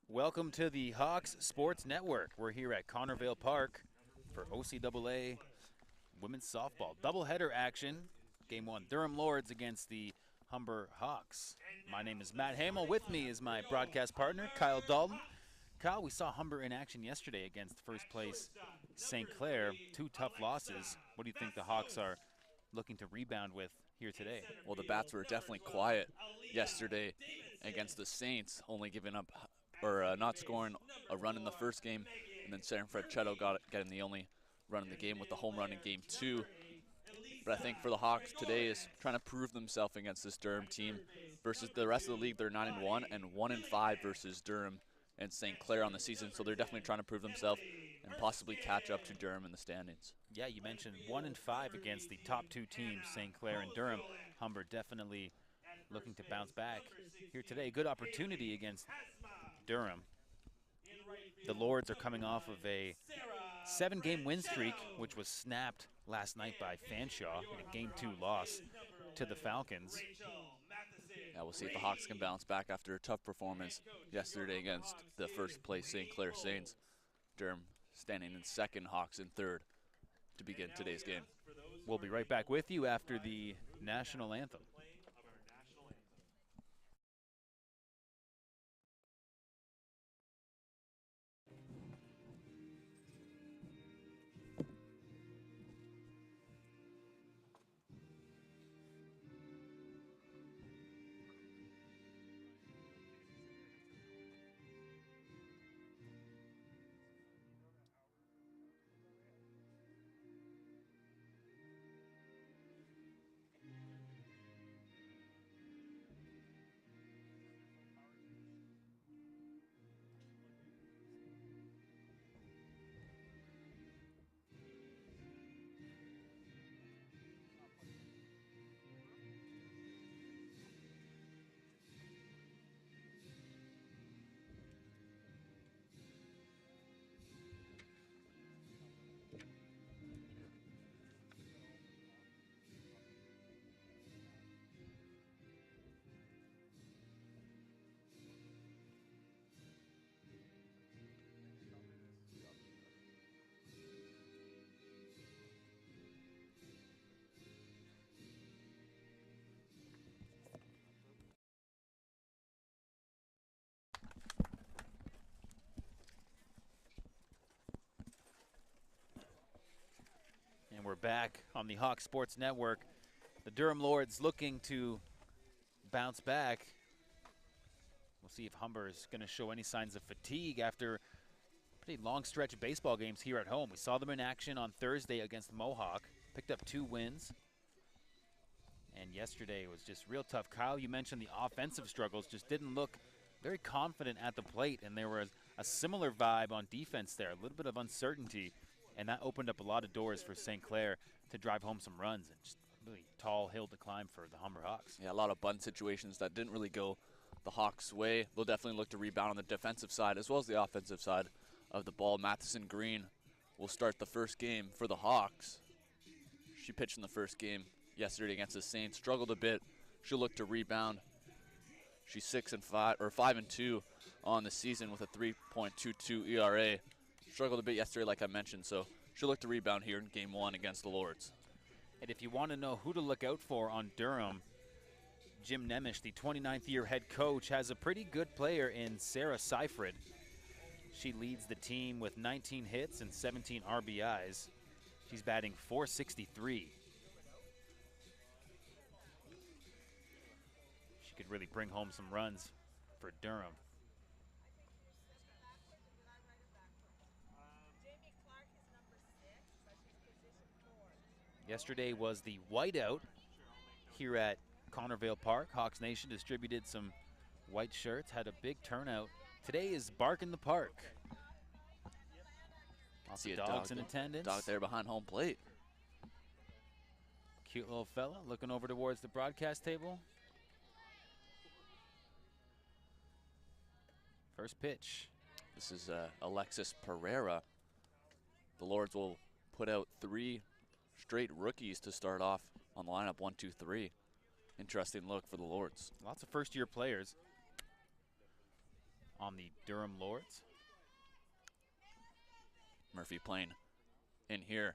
Welcome to the Hawks Sports Network. We're here at Connervale Park for OCAA women's softball. Doubleheader action. Game 1, Durham Lords against the Humber Hawks. My name is Matt Hamill. With me is my broadcast partner, Kyle Dalton. Kyle, we saw Humber in action yesterday against first place St. Clair. 2 tough losses. What do you think the Hawks are looking to rebound with here today? Well, the bats were definitely quiet yesterday against the Saints, only giving up or not scoring a run in the first game, and then San Franchetto getting the only run in the game with the home run in game 2. But I think for the Hawks today is trying to prove themselves against this Durham team versus the rest of the league. They're 9-1 and 1-5 versus Durham and St. Clair on the season, so they're definitely trying to prove themselves and possibly catch up to Durham in the standings. Yeah, you mentioned 1-5 against the top 2 teams, St. Clair and Durham. Humber definitely looking to bounce back here today. Good opportunity against Durham. The Lords are coming off of a 7-game win streak, which was snapped last night by Fanshawe in a Game 2 loss to the Falcons. Yeah, we'll see if the Hawks can bounce back after a tough performance yesterday against the first place St. Clair Saints. Durham standing in second, Hawks in third to begin today's game. We'll be right back with you after the national anthem. And we're back on the Hawk Sports Network. The Durham Lords looking to bounce back. We'll see if Humber is going to show any signs of fatigue after a pretty long stretch of baseball games here at home. We saw them in action on Thursday against Mohawk. Picked up 2 wins. And yesterday was just real tough. Kyle, you mentioned the offensive struggles. Just didn't look very confident at the plate. And there was a similar vibe on defense there. A little bit of uncertainty. And that opened up a lot of doors for St. Clair to drive home some runs. And just really tall hill to climb for the Humber Hawks. Yeah, a lot of bunt situations that didn't really go the Hawks' way. They'll definitely look to rebound on the defensive side as well as the offensive side of the ball. Matheson Green will start the first game for the Hawks. She pitched in the first game yesterday against the Saints. Struggled a bit. She'll look to rebound. She's 5-2 on the season with a 3.22 ERA. Struggled a bit yesterday, like I mentioned, so she'll look to rebound here in game 1 against the Lords. And if you want to know who to look out for on Durham, Jim Nemish, the 29th-year head coach, has a pretty good player in Sarah Seifert. She leads the team with 19 hits and 17 RBIs. She's batting .463. She could really bring home some runs for Durham. Yesterday was the whiteout here at Connervale Park. Hawks Nation distributed some white shirts, had a big turnout. Today is Bark in the Park. Lots of dogs in attendance. Dog there behind home plate. Cute little fella looking over towards the broadcast table. First pitch. This is Alexis Pereira. The Lords will put out 3 straight rookies to start off on the lineup, 1, 2, 3. Interesting look for the Lords. Lots of first-year players. on the Durham Lords. Murphy playing in here.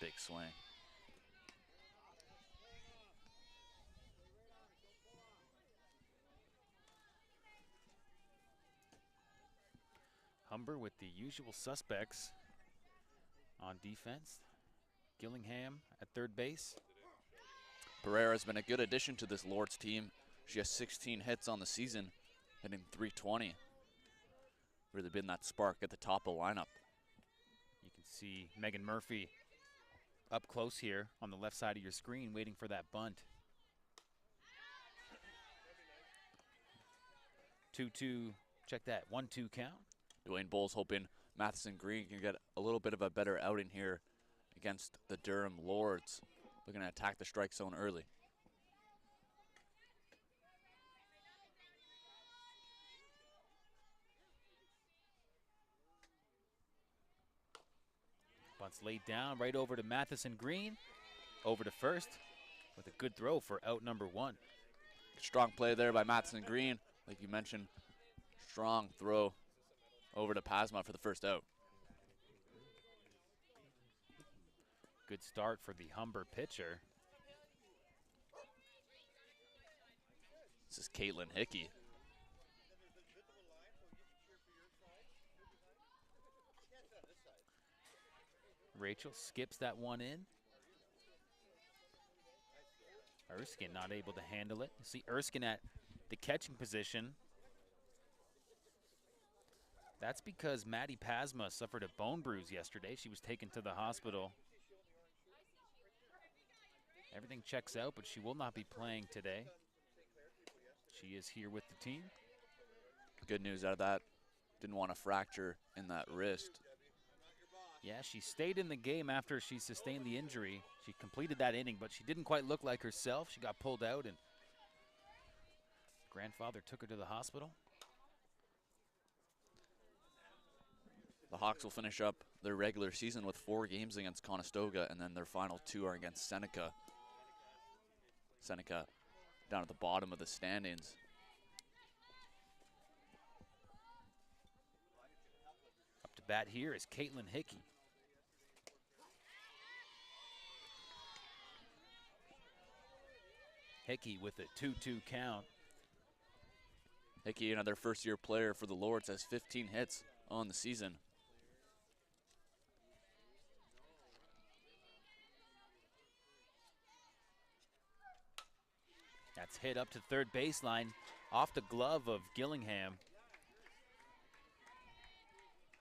Big swing. Humber with the usual suspects on defense. Gillingham at third base. Pereira's been a good addition to this Lords team. She has 16 hits on the season, hitting .320. Really been that spark at the top of the lineup. You can see Megan Murphy up close here on the left side of your screen waiting for that bunt. 2-2, check that, 1-2 count. Dwayne Bowles hoping Matheson Green can get a little bit of a better outing here against the Durham Lords. Looking to attack the strike zone early. Bunt's laid down right over to Matheson Green. Over to first with a good throw for out number 1. Strong play there by Matheson Green. Like you mentioned, strong throw over to Pasma for the first out. Good start for the Humber pitcher. This is Caitlin Hickey. Rachel skips that one in. Erskine not able to handle it. You see Erskine at the catching position. That's because Maddie Pasma suffered a bone bruise yesterday. She was taken to the hospital. Everything checks out, but she will not be playing today. She is here with the team. Good news out of that. Didn't want a fracture in that wrist. Yeah, she stayed in the game after she sustained the injury. She completed that inning, but she didn't quite look like herself. She got pulled out, and grandfather took her to the hospital. The Hawks will finish up their regular season with 4 games against Conestoga, and then their final 2 are against Seneca. Seneca down at the bottom of the standings. Up to bat here is Caitlin Hickey. Hickey with a 2-2 count. Hickey, another first-year player for the Lords, has 15 hits on the season. That's hit up to third baseline, off the glove of Gillingham.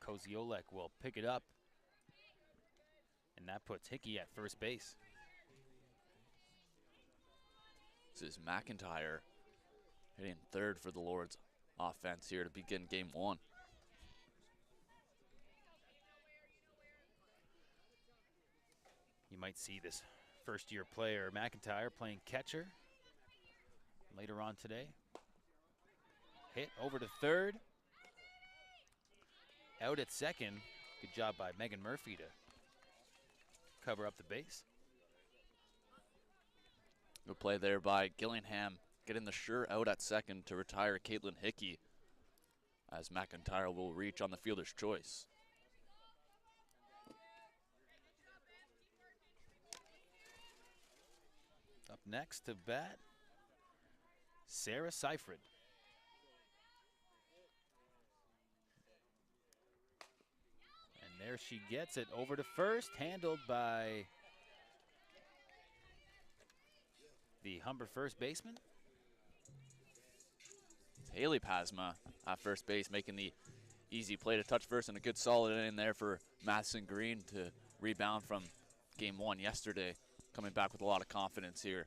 Koziolek will pick it up, and that puts Hickey at first base. This is McIntyre hitting third for the Lords offense here to begin game 1. You might see this first-year player, McIntyre, playing catcher later on today. Hit over to third. Out at second. Good job by Megan Murphy to cover up the base. Good play there by Gillingham, getting the sure out at second to retire Caitlin Hickey, as McIntyre will reach on the fielder's choice. Up next to bat, Sarah Seifrid. And there she gets it over to first, handled by the Humber first baseman. Haley Pasma at first base, making the easy play to touch first, and a good solid inning there for Matheson Green to rebound from game 1 yesterday, coming back with a lot of confidence here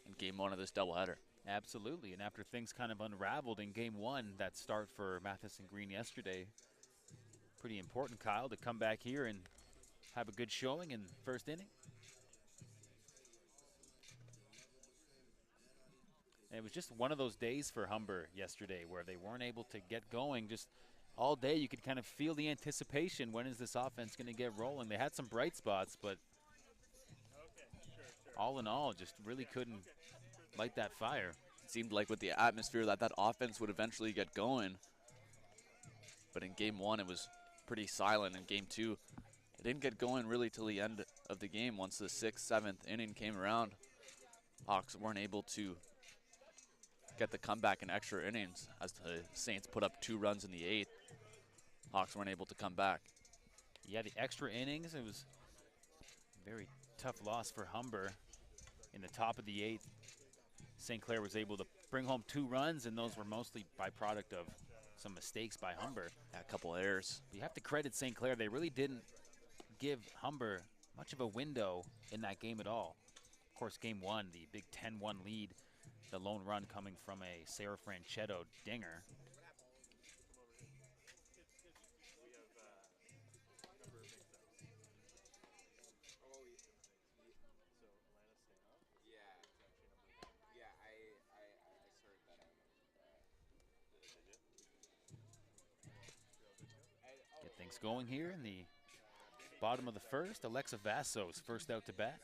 in game 1 of this doubleheader. Absolutely, and after things kind of unraveled in game 1, that start for Matheson Green yesterday, pretty important, Kyle, to come back here and have a good showing in first inning. And it was just one of those days for Humber yesterday where they weren't able to get going. Just all day you could kind of feel the anticipation. When is this offense going to get rolling? They had some bright spots, but all in all, just really couldn't light that fire. seemed like with the atmosphere that offense would eventually get going. But in game one, it was pretty silent. In game two, it didn't get going really till the end of the game. Once the 6th, 7th inning came around, Hawks weren't able to get the comeback in extra innings as the Saints put up 2 runs in the 8th. Hawks weren't able to come back. Yeah, the extra innings, it was a very tough loss for Humber. In the top of the 8th, St. Clair was able to bring home 2 runs, and those were mostly byproduct of some mistakes by Humber. Yeah, a couple errors. You have to credit St. Clair. They really didn't give Humber much of a window in that game at all. Of course, game 1, the big 10-1 lead, the lone run coming from a Sarah Franchetto dinger. Get things going here in the bottom of the first. Alexa Vassos first out to bat.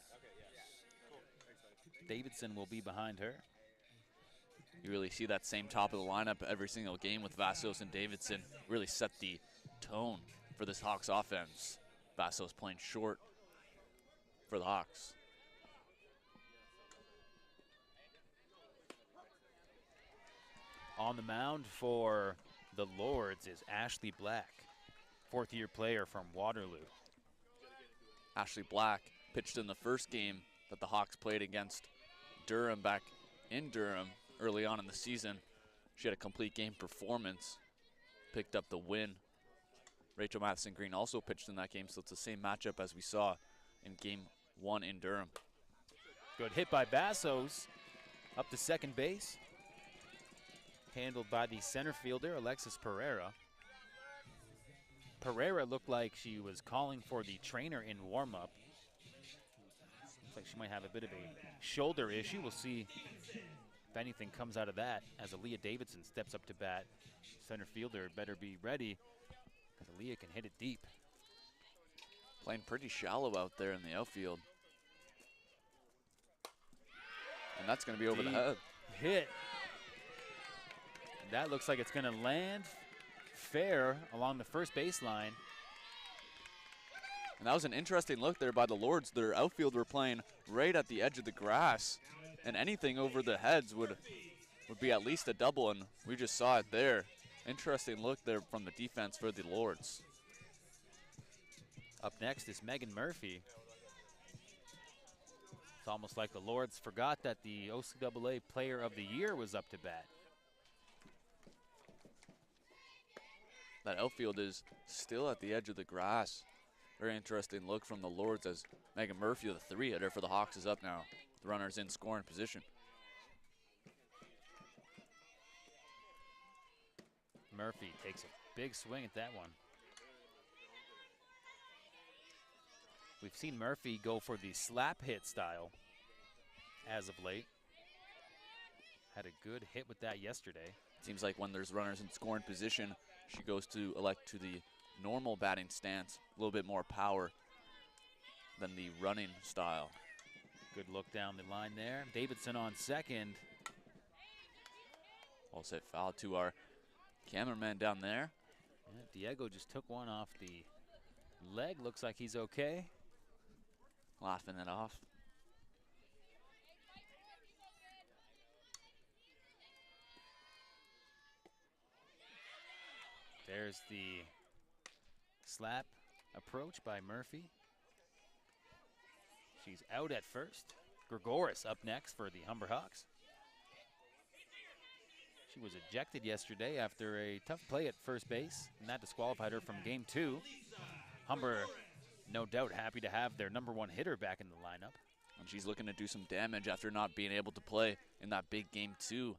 Davidson will be behind her. You really see that same top of the lineup every single game with Vassos and Davidson. Really set the tone for this Hawks offense. Vassos playing short for the Hawks. On the mound for the Lords is Ashley Black, 4th-year player from Waterloo. Ashley Black pitched in the first game that the Hawks played against Durham back in Durham early on in the season. She had a complete game performance, picked up the win. Rachel Matheson Green also pitched in that game, so it's the same matchup as we saw in game 1 in Durham. Good hit by Vassos up to second base. Handled by the center fielder, Alexis Pereira. Pereira looked like she was calling for the trainer in warm-up. Looks like she might have a bit of a shoulder issue. We'll see if anything comes out of that as Aaliyah Davidson steps up to bat. Center fielder better be ready because Aaliyah can hit it deep. Playing pretty shallow out there in the outfield. And that's going to be over the head. Hit. And that looks like it's going to land fair along the first baseline. And that was an interesting look there by the Lords. Their outfield were playing right at the edge of the grass, and anything over the heads would be at least a double, and we just saw it there. Interesting look there from the defense for the Lords. Up next is Megan Murphy. It's almost like the Lords forgot that the OCAA Player of the Year was up to bat. That outfield is still at the edge of the grass. Very interesting look from the Lords as Megan Murphy, the 3-hitter for the Hawks, is up now. The runner's in scoring position. Murphy takes a big swing at that one. We've seen Murphy go for the slap hit style as of late. Had a good hit with that yesterday. Seems like when there's runners in scoring position, she goes to elect to the normal batting stance, a little bit more power than the running style. Good look down the line there. Davidson on second. All set foul to our cameraman down there. Yeah, Diego just took one off the leg. Looks like he's okay. Laughing it off. There's the slap approach by Murphy. She's out at first. Gregoris up next for the Humber Hawks. She was ejected yesterday after a tough play at first base, and that disqualified her from game 2. Humber, no doubt, happy to have their #1 hitter back in the lineup. And she's looking to do some damage after not being able to play in that big game 2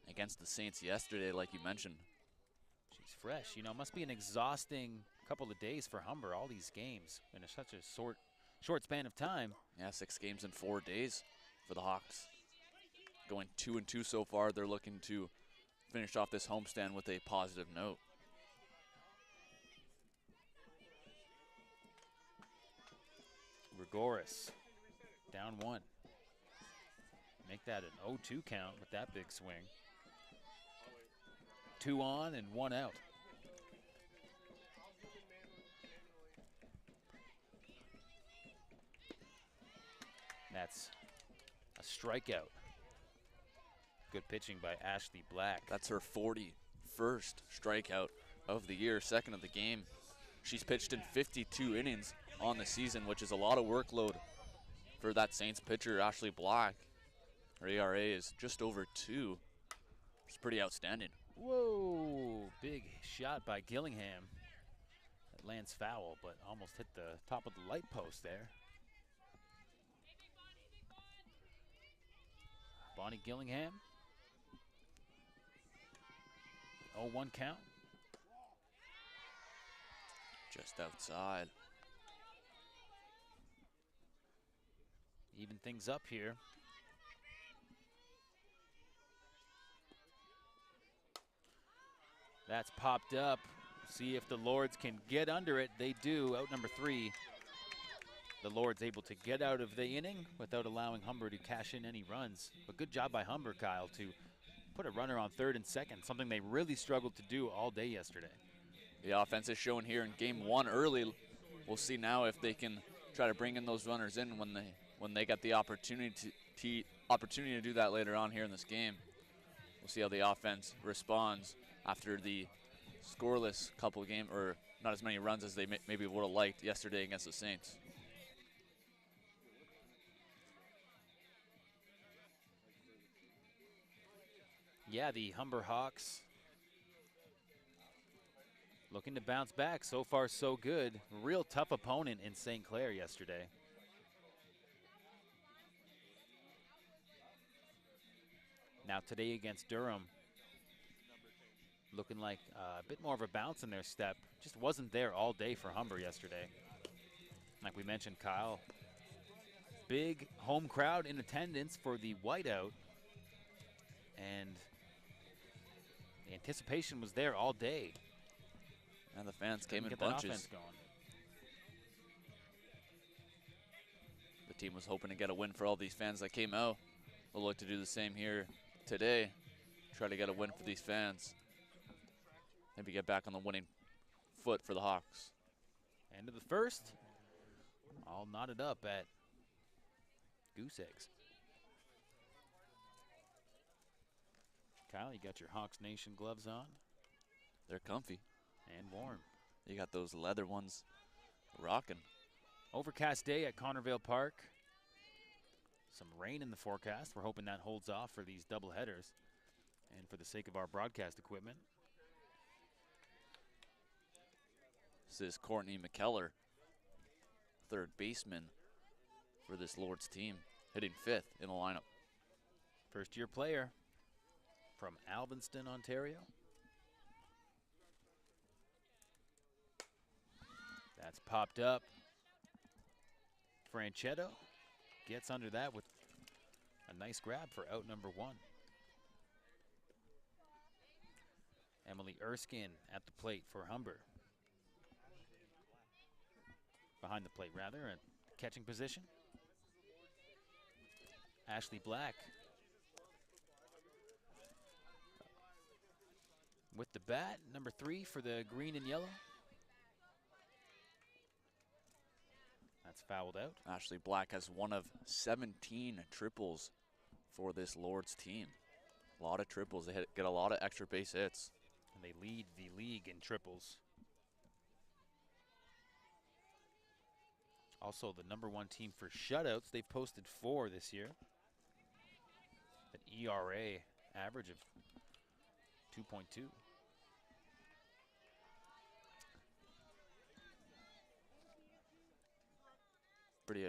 against the Saints yesterday, like you mentioned. She's fresh. You know, must be an exhausting couple of days for Humber, all these games in such a short span of time. Yeah, 6 games in 4 days for the Hawks. Going 2-2 so far. They're looking to finish off this homestand with a positive note. Gregoris down 1. Make that an 0-2 count with that big swing. 2 on and 1 out. That's a strikeout. Good pitching by Ashley Black. That's her 41st strikeout of the year, second of the game. She's pitched in 52 innings on the season, which is a lot of workload for that Saints pitcher, Ashley Black. Her ERA is just over 2. It's pretty outstanding. Whoa, big shot by Gillingham. That lands foul, but almost hit the top of the light post there. Bonnie Gillingham. 0-1 count. Just outside. Even things up here. That's popped up. See if the Lords can get under it. They do. Out number 3. The Lords able to get out of the inning without allowing Humber to cash in any runs. But good job by Humber, Kyle, to put a runner on third and second, something they really struggled to do all day yesterday. The offense is shown here in game 1 early. We'll see now if they can try to bring in those runners in when they get the opportunity to do that later on here in this game. We'll see how the offense responds after the scoreless couple of games, or not as many runs as they maybe would have liked yesterday against the Saints. Yeah, the Humber Hawks looking to bounce back. So far, so good. Real tough opponent in St. Clair yesterday. Now today against Durham, looking like a bit more of a bounce in their step. Just wasn't there all day for Humber yesterday. Like we mentioned, Kyle, big home crowd in attendance for the whiteout. And the anticipation was there all day. And the fans came in Get bunches. that offense going. The team was hoping to get a win for all these fans that came out. They'll look to do the same here today. Try to get a win for these fans. Maybe get back on the winning foot for the Hawks. End of the first. All knotted up at goose eggs. Kyle, you got your Hawks Nation gloves on. They're comfy. And warm. You got those leather ones rocking. Overcast day at Connervale Park. Some rain in the forecast. We're hoping that holds off for these double headers and for the sake of our broadcast equipment. This is Courtney McKellar, third baseman for this Lords team, hitting 5th in the lineup. First-year player from Alvinston, Ontario. That's popped up. Franchetto gets under that with a nice grab for out number 1. Emily Erskine at the plate for Humber. Behind the plate, rather, in catching position. Ashley Black with the bat, number 3 for the green and yellow. That's fouled out. Ashley Black has one of 17 triples for this Lords team. A lot of triples. They get a lot of extra base hits. And they lead the league in triples. Also the number 1 team for shutouts. They've posted 4 this year. An ERA average of 2.2. Pretty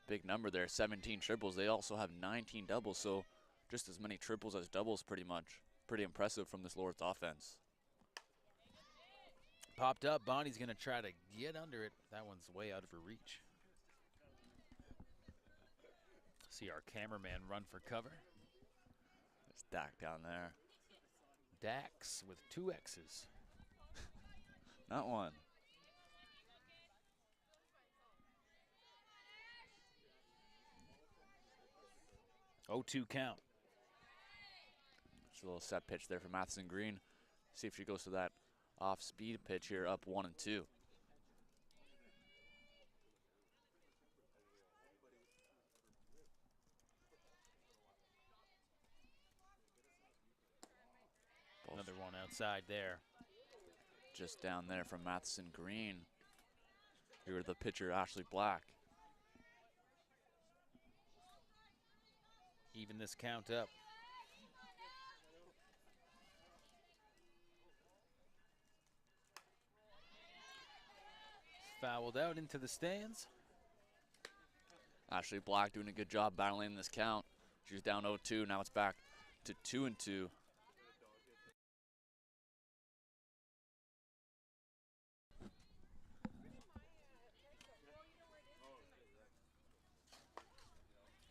big number there, 17 triples. They also have 19 doubles, so just as many triples as doubles pretty much. Pretty impressive from this Lords offense. Popped up. Bonnie's going to try to get under it. That one's way out of her reach. See our cameraman run for cover. It's Dak down there. Dax with 2 X's. Not one. 0-2 count. Just a little set pitch there for Matheson Green. See if she goes to that off-speed pitch here, up 1-2. Another one outside there. Just down there from Matheson Green. Here the pitcher, Ashley Black. Even this count up. Fouled out into the stands. Ashley Black doing a good job battling this count. She was down 0-2. Now it's back to 2-2.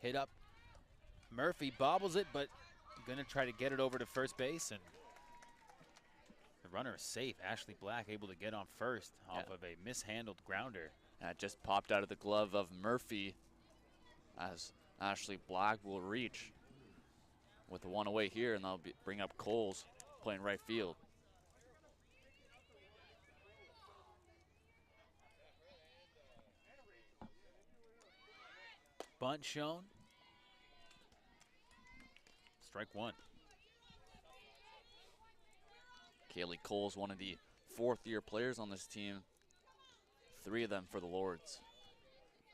Hit up. Murphy bobbles it, but going to try to get it over to first base, and the runner is safe. Ashley Black able to get on first off of a mishandled grounder. That just popped out of the glove of Murphy as Ashley Black will reach with the one away here, and they'll bring up Coles playing right field. Bunt shown. Strike one. Kaylee Coles, one of the fourth-year players on this team. 3 of them for the Lords.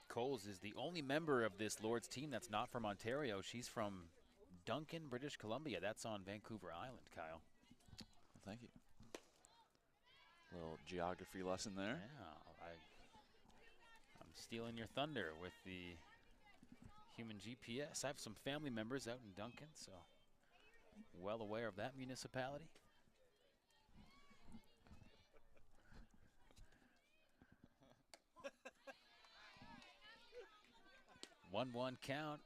Coles is the only member of this Lords team that's not from Ontario. She's from Duncan, British Columbia. That's on Vancouver Island, Kyle. Thank you. Little geography lesson there. Yeah, I'm stealing your thunder with the human GPS. I have some family members out in Duncan, so well aware of that municipality. One count.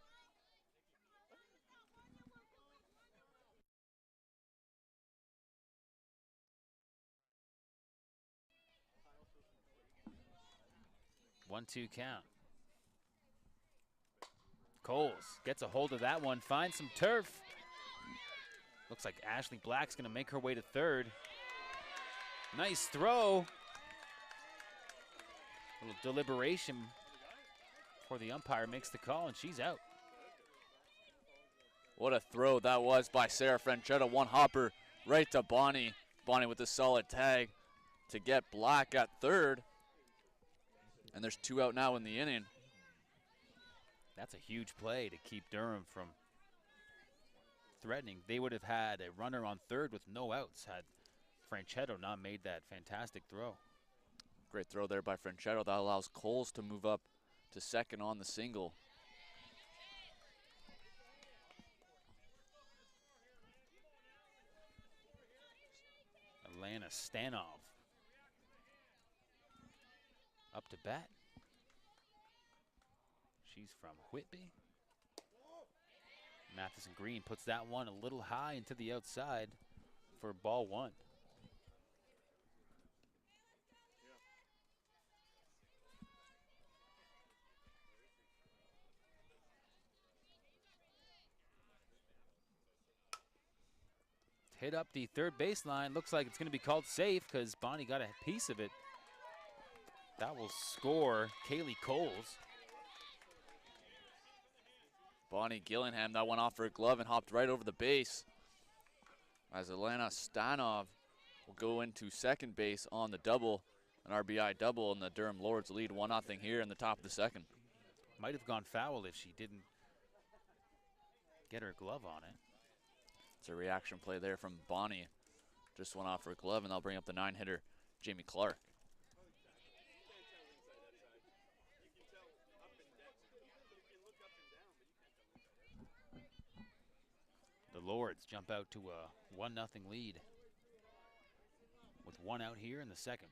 One, 2 count. Coles gets a hold of that one, finds some turf. Looks like Ashley Black's gonna make her way to third. Nice throw. A little deliberation before the umpire makes the call, and she's out. What a throw that was by Sarah Franchetta. One hopper right to Bonnie. Bonnie with a solid tag to get Black at third. And there's 2 out now in the inning. That's a huge play to keep Durham from threatening. They would have had a runner on third with no outs had Franchetto not made that fantastic throw. Great throw there by Franchetto. That allows Coles to move up to second on the single. Alana Stanov up to bat. She's from Whitby. Matheson Green puts that one a little high into the outside for ball 1. Hit up the third baseline. Looks like it's going to be called safe because Bonnie got a piece of it. That will score Kaylee Coles. Bonnie Gillingham, that went off her glove and hopped right over the base. As Alana Stanov will go into second base on the double, an RBI double, and the Durham Lords lead 1-0 here in the top of the second. Might have gone foul if she didn't get her glove on it. It's a reaction play there from Bonnie. Just went off her glove, and they'll bring up the 9-hitter, Jamie Clark. The Lords jump out to a 1-0 lead with 1 out here in the second.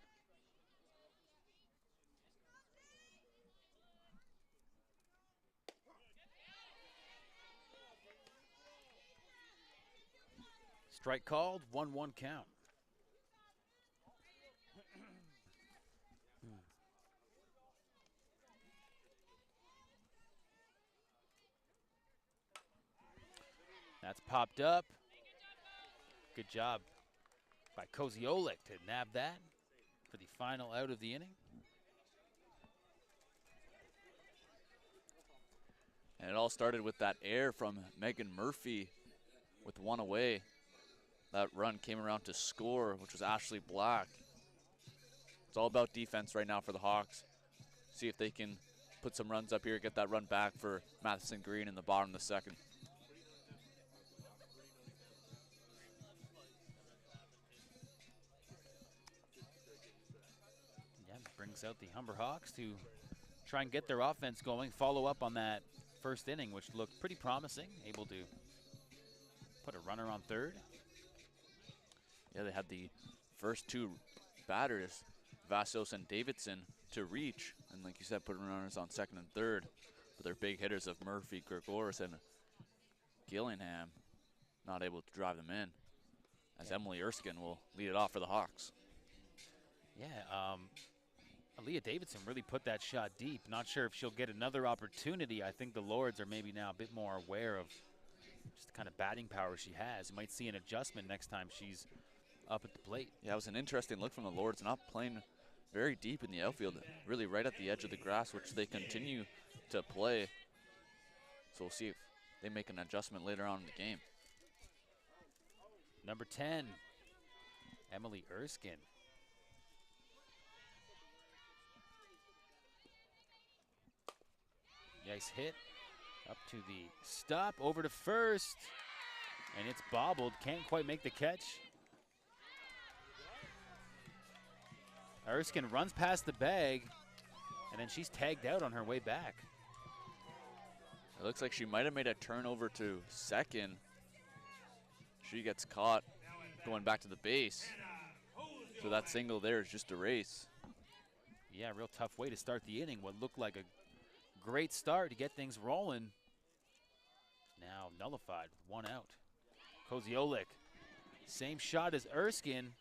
Strike called, 1-1 count. That's popped up. Good job by Koziolik to nab that for the final out of the inning. And it all started with that error from Megan Murphy with one away. That run came around to score, which was Ashley Black. It's all about defense right now for the Hawks. See if they can put some runs up here, get that run back for Matheson Green in the bottom of the second. Yeah, brings out the Humber Hawks to try and get their offense going, follow up on that first inning, which looked pretty promising, able to put a runner on third. Yeah, they had the first two batters, Vassos and Davidson, to reach, and like you said, put runners on second and third. But their big hitters of Murphy, Gregoris, and Gillingham not able to drive them in, as Emily Erskine will lead it off for the Hawks. Yeah, Aaliyah Davidson really put that shot deep. Not sure if she'll get another opportunity. I think the Lords are maybe now a bit more aware of just the kind of batting power she has. You might see an adjustment next time she's up at the plate. Yeah, it was an interesting look from the Lords, not playing very deep in the outfield, really right at the edge of the grass, which they continue to play. So we'll see if they make an adjustment later on in the game. Number 10, Emily Erskine. Nice hit up to the stop, over to first, and it's bobbled. Can't quite make the catch. Erskine runs past the bag, and then she's tagged out on her way back. It looks like she might have made a turnover to second. She gets caught going back to the base. So that single there is just a race. Yeah, real tough way to start the inning. What looked like a great start to get things rolling. Now nullified, one out. Koziolik, same shot as Erskine.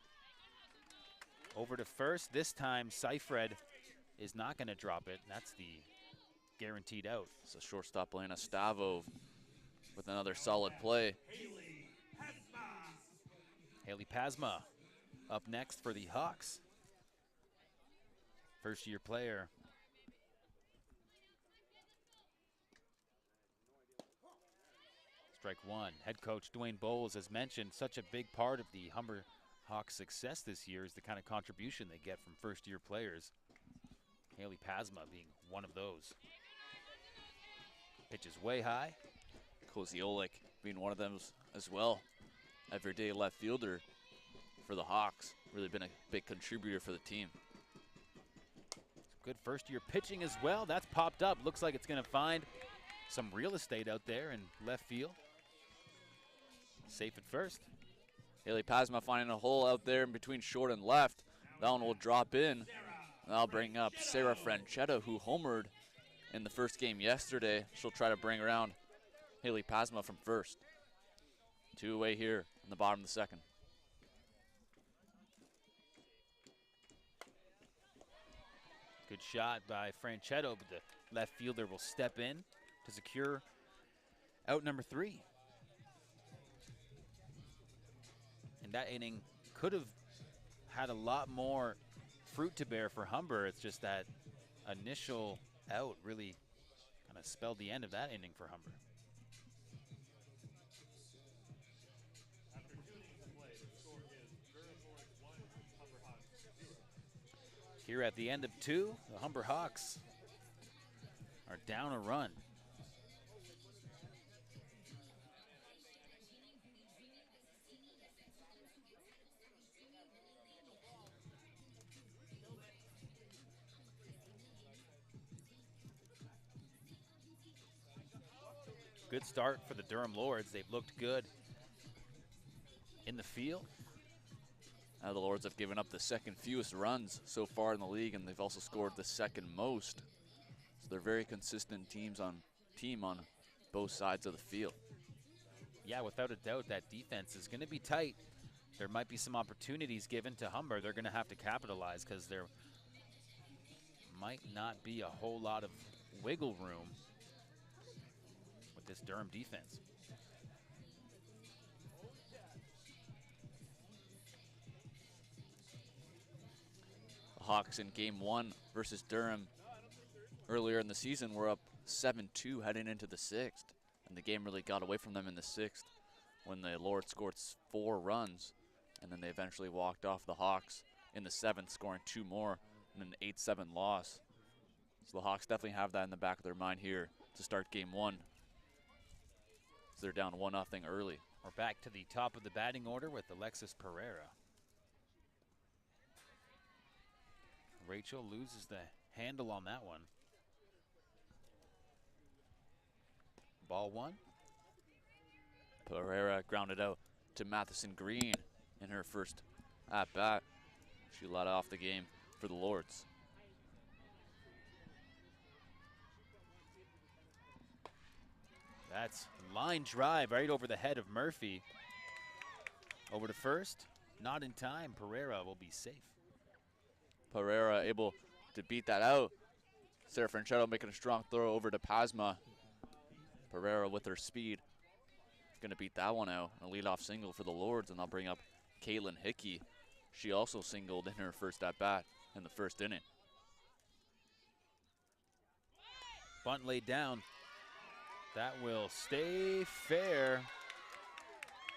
Over to first. This time, Seifred is not going to drop it. That's the guaranteed out. So shortstop Elena Stavo with another solid play. Haley Pasma up next for the Hawks. First-year player. Strike one. Head coach Dwayne Bowles has mentioned such a big part of the Humber Hawks' success this year is the kind of contribution they get from first-year players. Haley Pasma being one of those. Pitch is way high. Koziolik being one of them as well. Everyday left fielder for the Hawks. Really been a big contributor for the team. Good first-year pitching as well. That's popped up. Looks like it's going to find some real estate out there in left field. Safe at first. Haley Pasma finding a hole out there in between short and left. That one will drop in. That'll bring up Sarah Franchetta, who homered in the first game yesterday. She'll try to bring around Haley Pasma from first. Two away here in the bottom of the second. Good shot by Franchetta, but the left fielder will step in to secure out number 3. And that inning could have had a lot more fruit to bear for Humber. It's just that initial out really kind of spelled the end of that inning for Humber. Here at the end of 2, the Humber Hawks are down a run. Good start for the Durham Lords. They've looked good in the field. Now the Lords have given up the second fewest runs so far in the league, and they've also scored the second most. So they're very consistent team on both sides of the field. Yeah, without a doubt, that defense is going to be tight. There might be some opportunities given to Humber. They're going to have to capitalize because there might not be a whole lot of wiggle room with this Durham defense. Hawks in game 1 versus Durham earlier in the season were up 7-2 heading into the 6th. And the game really got away from them in the 6th when the Lords scored 4 runs. And then they eventually walked off the Hawks in the 7th, scoring 2 more in an 8-7 loss. So the Hawks definitely have that in the back of their mind here to start game 1. So they're down 1-0 early. We're back to the top of the batting order with Alexis Pereira. Rachel loses the handle on that one. Ball 1. Pereira grounded out to Matheson Green in her first at-bat. She led off the game for the Lords. That's line drive right over the head of Murphy. Over to first. Not in time. Pereira will be safe. Pereira able to beat that out. Sarah Franchetto making a strong throw over to Pasma. Pereira with her speed is going to beat that one out. A leadoff single for the Lords, and they'll bring up Caitlin Hickey. She also singled in her first at-bat in the first inning. Bunt laid down. That will stay fair.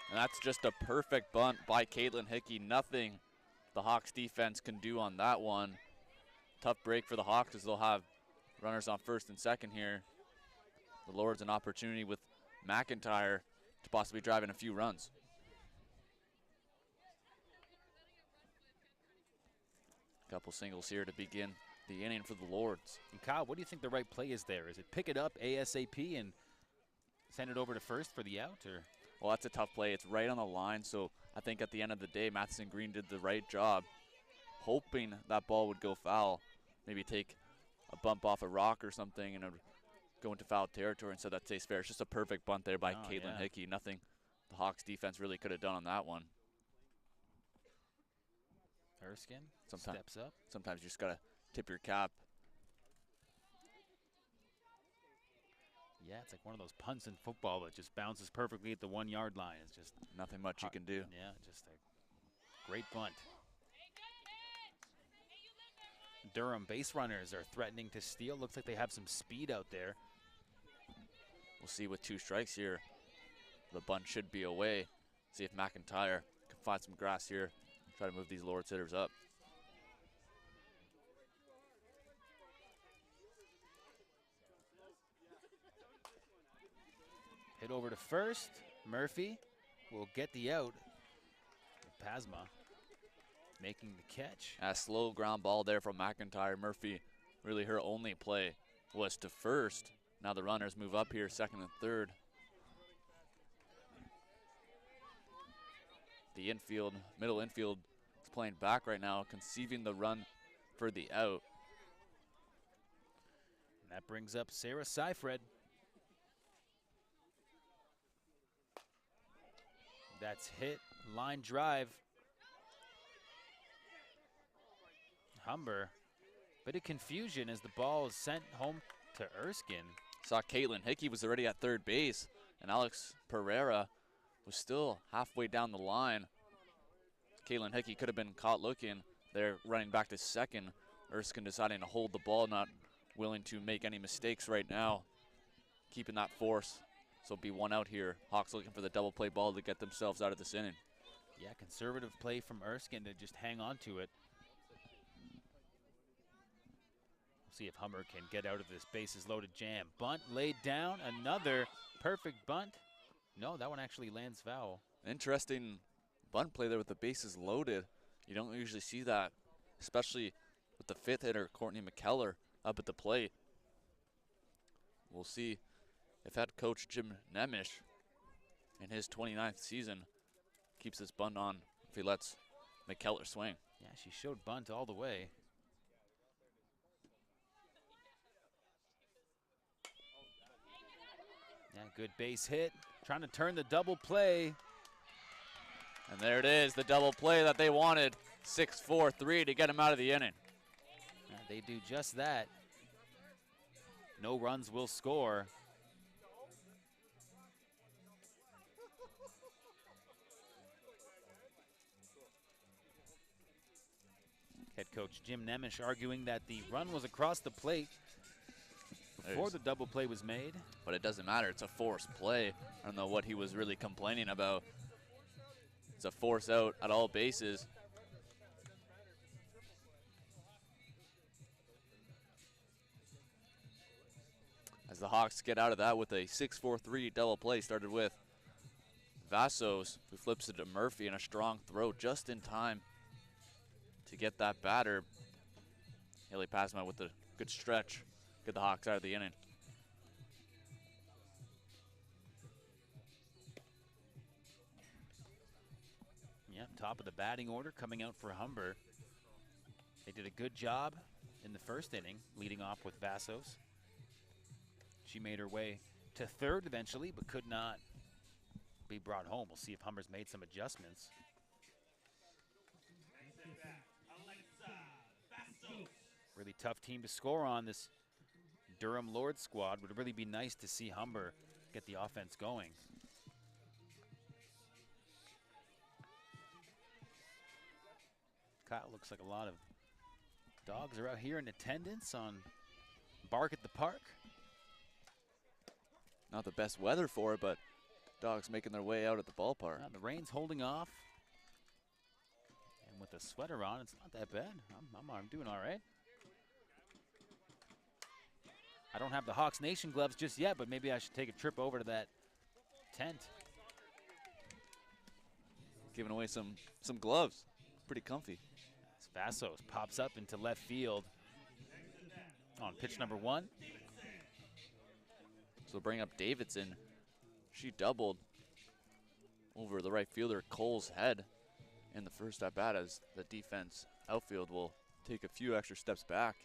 And that's just a perfect bunt by Caitlin Hickey. Nothing the Hawks defense can do on that one. Tough break for the Hawks as they'll have runners on first and second here. The Lords an opportunity with McIntyre to possibly drive in a few runs. Couple singles here to begin the inning for the Lords. And Kyle, what do you think the right play is there? Is it pick it up ASAP and send it over to first for the out? Or? Well, that's a tough play. It's right on the line, so I think at the end of the day, Matheson Green did the right job, hoping that ball would go foul. Maybe take a bump off a rock or something and it would go into foul territory, and so that stays fair. It's just a perfect bunt there by Caitlin Hickey. Nothing the Hawks defense really could have done on that one. Erskine steps up. Sometimes you just got to tip your cap. Yeah, it's like one of those punts in football that just bounces perfectly at the 1 yard line. It's just nothing much you can do. Yeah, just a great bunt. Durham base runners are threatening to steal. Looks like they have some speed out there. We'll see with 2 strikes here. The bunt should be away. See if McIntyre can find some grass here. Try to move these Lords hitters up. Hit over to first. Murphy will get the out. Pasma making the catch. A slow ground ball there from McIntyre. Murphy, really her only play was to first. Now the runners move up here, second and third. The infield, middle infield is playing back right now, conceiving the run for the out. And that brings up Sarah Seifred. That's hit, line drive. Humber, bit of confusion as the ball is sent home to Erskine. Saw Caitlin Hickey was already at third base, and Alex Pereira was still halfway down the line. Caitlin Hickey could have been caught looking. They're running back to second. Erskine deciding to hold the ball, not willing to make any mistakes right now. Keeping that force. So it'll be 1 out here. Hawks looking for the double play ball to get themselves out of this inning. Yeah, conservative play from Erskine to just hang on to it. We'll see if Humber can get out of this bases loaded jam. Bunt laid down, another perfect bunt. No, that one actually lands foul. Interesting bunt play there with the bases loaded. You don't usually see that, especially with the 5th hitter, Courtney McKellar, up at the plate. We'll see if head coach Jim Nemish in his 29th season keeps this bunt on, if he lets McKellar swing. Yeah, she showed bunt all the way. Yeah, good base hit. Trying to turn the double play. And there it is, the double play that they wanted. 6-4-3 to get him out of the inning. Yeah, they do just that. No runs will score. Head coach Jim Nemish arguing that the run was across the plate before the double play was made. But it doesn't matter. It's a forced play. I don't know what he was really complaining about. It's a force out at all bases. As the Hawks get out of that with a 6-4-3 double play, started with Vassos, who flips it to Murphy, and a strong throw just in time to get that batter. Haley Passman with a good stretch, get the Hawks out of the inning. Yep, top of the batting order coming out for Humber. They did a good job in the first inning, leading off with Vassos. She made her way to third eventually, but could not be brought home. We'll see if Humber's made some adjustments. Really tough team to score on, this Durham Lords squad. Would really be nice to see Humber get the offense going. Kyle, looks like a lot of dogs are out here in attendance on Bark at the Park. Not the best weather for it, but dogs making their way out at the ballpark. The rain's holding off. And with a sweater on, it's not that bad. I'm doing all right. I don't have the Hawks Nation gloves just yet, but maybe I should take a trip over to that tent. Giving away some gloves. Pretty comfy. As Vassos pops up into left field on pitch number 1. So bring up Davidson. She doubled over the right fielder Cole's head in the first at bat, as the defense outfield will take a few extra steps back.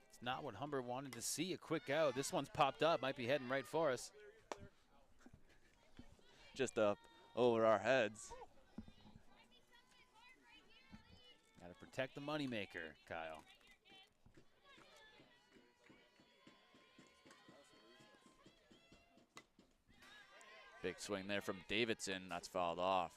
It's not what Humber wanted to see, a quick out. This one's popped up, might be heading right for us. Just up over our heads. Got to protect the moneymaker, Kyle. Big swing there from Davidson. That's fouled off.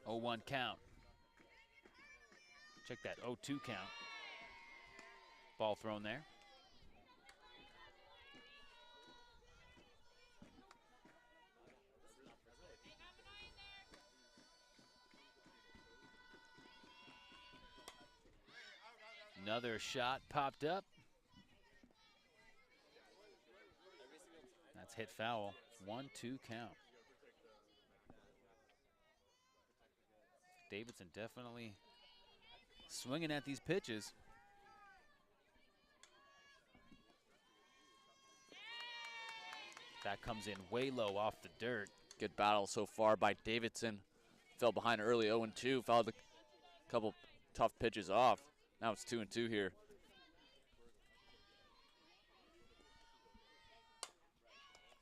Oh, 1 count. Check that 0-2 count. Ball thrown there. Another shot popped up. That's hit foul. 1-2 count. Davidson definitely swinging at these pitches. That comes in way low off the dirt. Good battle so far by Davidson. Fell behind early 0-2, fouled a couple tough pitches off. Now it's 2-2 here.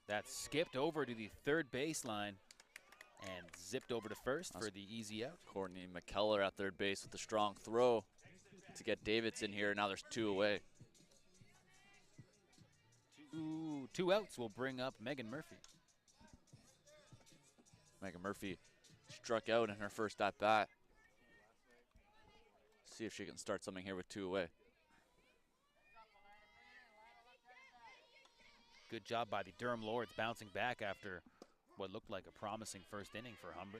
That skipped over to the third baseline and zipped over to first for the easy out. Courtney McKellar at third base with a strong throw to get Davidson here. Now there's 2 away. Two outs will bring up Megan Murphy. Megan Murphy struck out in her first at bat. See if she can start something here with 2 away. Good job by the Durham Lords bouncing back after what looked like a promising first inning for Humber.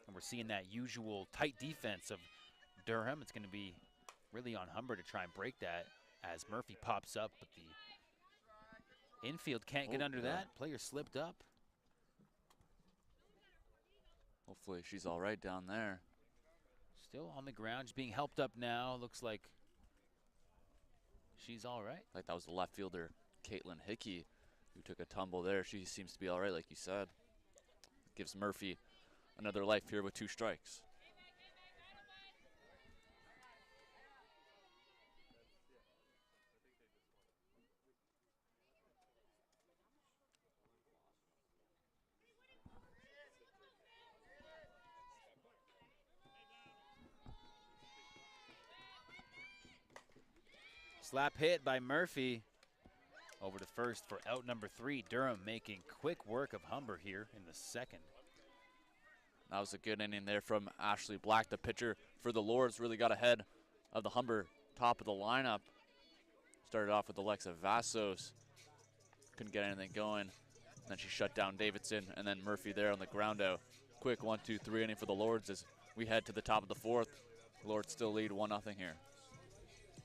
And we're seeing that usual tight defense of Durham. It's going to be really on Humber to try and break that as Murphy pops up, but the infield can't get under that. Player slipped up. Hopefully she's all right down there. Still on the ground, she's being helped up now. Looks like she's all right. Like that was the left fielder, Caitlin Hickey, who took a tumble there. She seems to be all right, like you said. Gives Murphy another life here with 2 strikes. Slap hit by Murphy. Over to first for out number 3. Durham making quick work of Humber here in the second. That was a good inning there from Ashley Black. The pitcher for the Lords really got ahead of the Humber top of the lineup. Started off with Alexa Vassos. Couldn't get anything going. And then she shut down Davidson, and then Murphy there on the ground out. Quick 1-2-3 inning for the Lords as we head to the top of the fourth. The Lords still lead 1-0 here.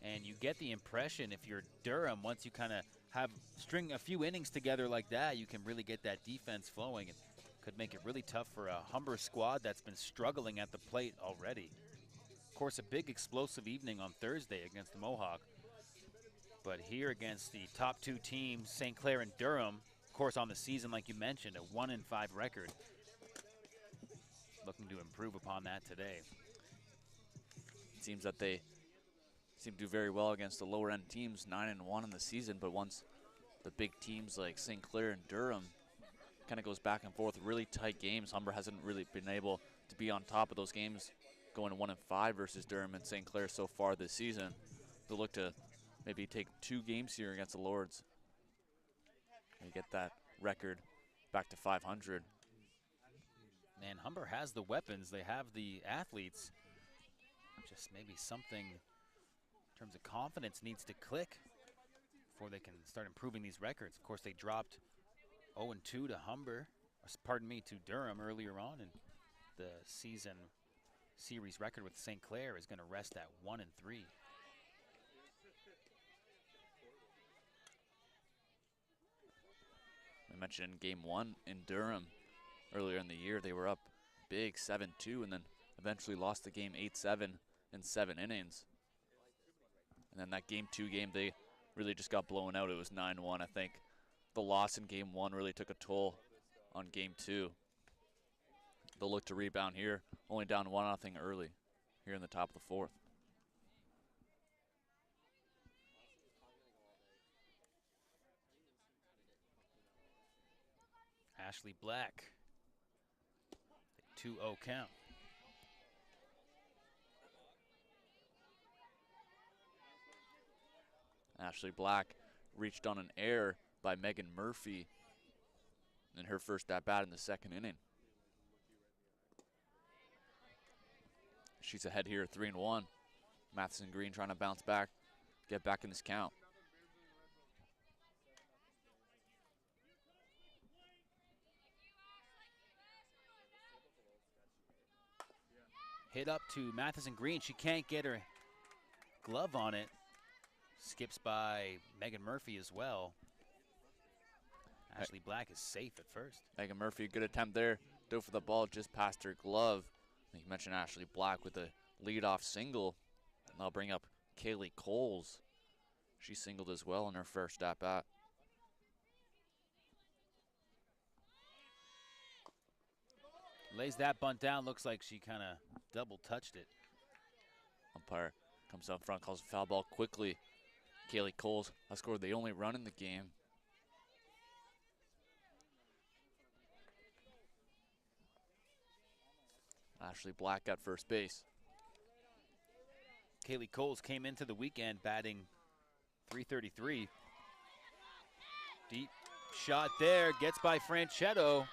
And you get the impression if you're Durham, once you kind of string a few innings together like that, you can really get that defense flowing. It could make it really tough for a Humber squad that's been struggling at the plate already. Of course, a big explosive evening on Thursday against the Mohawk. But here against the top 2 teams, St. Clair and Durham, of course on the season, like you mentioned, a 1-5 record. Looking to improve upon that today. It seems that they seem to do very well against the lower end teams, 9-1 in the season, but once the big teams like St. Clair and Durham kind of goes back and forth, really tight games. Humber hasn't really been able to be on top of those games, going 1-5 versus Durham and St. Clair so far this season. They'll look to maybe take 2 games here against the Lords and get that record back to 500. And Humber has the weapons. They have the athletes. Just maybe something in terms of confidence needs to click before they can start improving these records. Of course, they dropped 0-2 to to Durham earlier on, and the season series record with St. Clair is going to rest at 1-3. We mentioned in game 1 in Durham earlier in the year, they were up big 7-2 and then eventually lost the game 8-7 in 7 innings. And then that game 2 game, they really just got blown out. It was 9-1. I think the loss in game 1 really took a toll on game 2. They'll look to rebound here, only down 1-0 early here in the top of the fourth. Ashley Black, 2-0 count. Ashley Black reached on an error by Megan Murphy in her first at-bat in the second inning. She's ahead here, 3-1. Matheson Green trying to bounce back, get back in this count. Hit up to Matheson Green. She can't get her glove on it. Skips by Megan Murphy as well. Ashley Black is safe at first. Megan Murphy, good attempt there. Dove for the ball just past her glove. You mentioned Ashley Black with a leadoff single. And I'll bring up Kaylee Coles. She singled as well in her first at-bat. Lays that bunt down. Looks like she kind of double touched it. Umpire comes up front, calls a foul ball quickly. Kaylee Coles has scored the only run in the game. Ashley Black at first base. Kaylee Coles came into the weekend batting .333. Deep shot there, gets by Franchetto.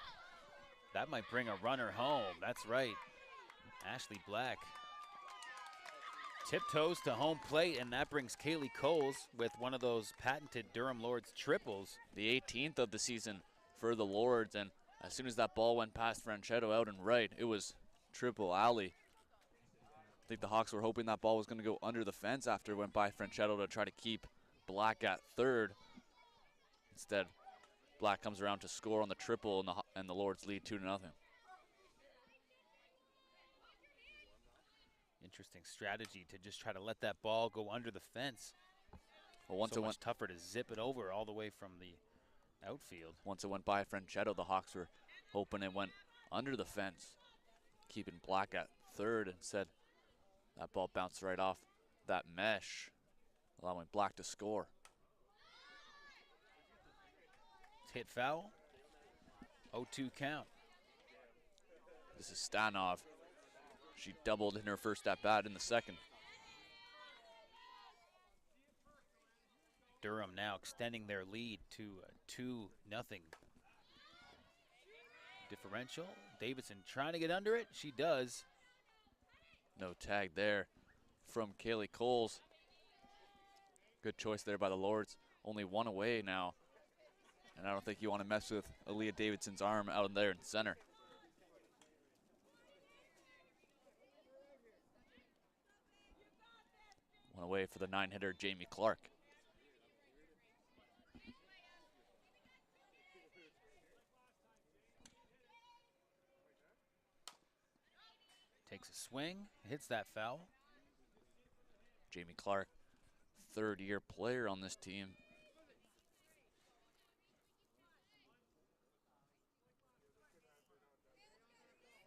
That might bring a runner home. That's right. Ashley Black tiptoes to home plate, and that brings Kaylee Coles with one of those patented Durham Lords triples. The 18th of the season for the Lords, and as soon as that ball went past Franchetto out and right, it was triple alley. I think the Hawks were hoping that ball was going to go under the fence after it went by Franchetto to try to keep Black at third. Instead, Black comes around to score on the triple, and the Lords lead 2-0. Interesting strategy to just try to let that ball go under the fence. Well, once so it much went tougher to zip it over all the way from the outfield. Once it went by Franchetto, the Hawks were hoping it went under the fence, keeping Black at third. Instead, that ball bounced right off that mesh, allowing Black to score. It's hit foul. 0-2 count. This is Stanov. She doubled in her first at-bat in the second. Durham now extending their lead to a 2-0 differential. Davidson trying to get under it. She does. No tag there from Kaylee Coles. Good choice there by the Lords. Only one away now. And I don't think you want to mess with Aaliyah Davidson's arm out there in center. One away for the 9-hitter, Jamie Clark. Takes a swing, hits that foul. Jamie Clark, third-year player on this team.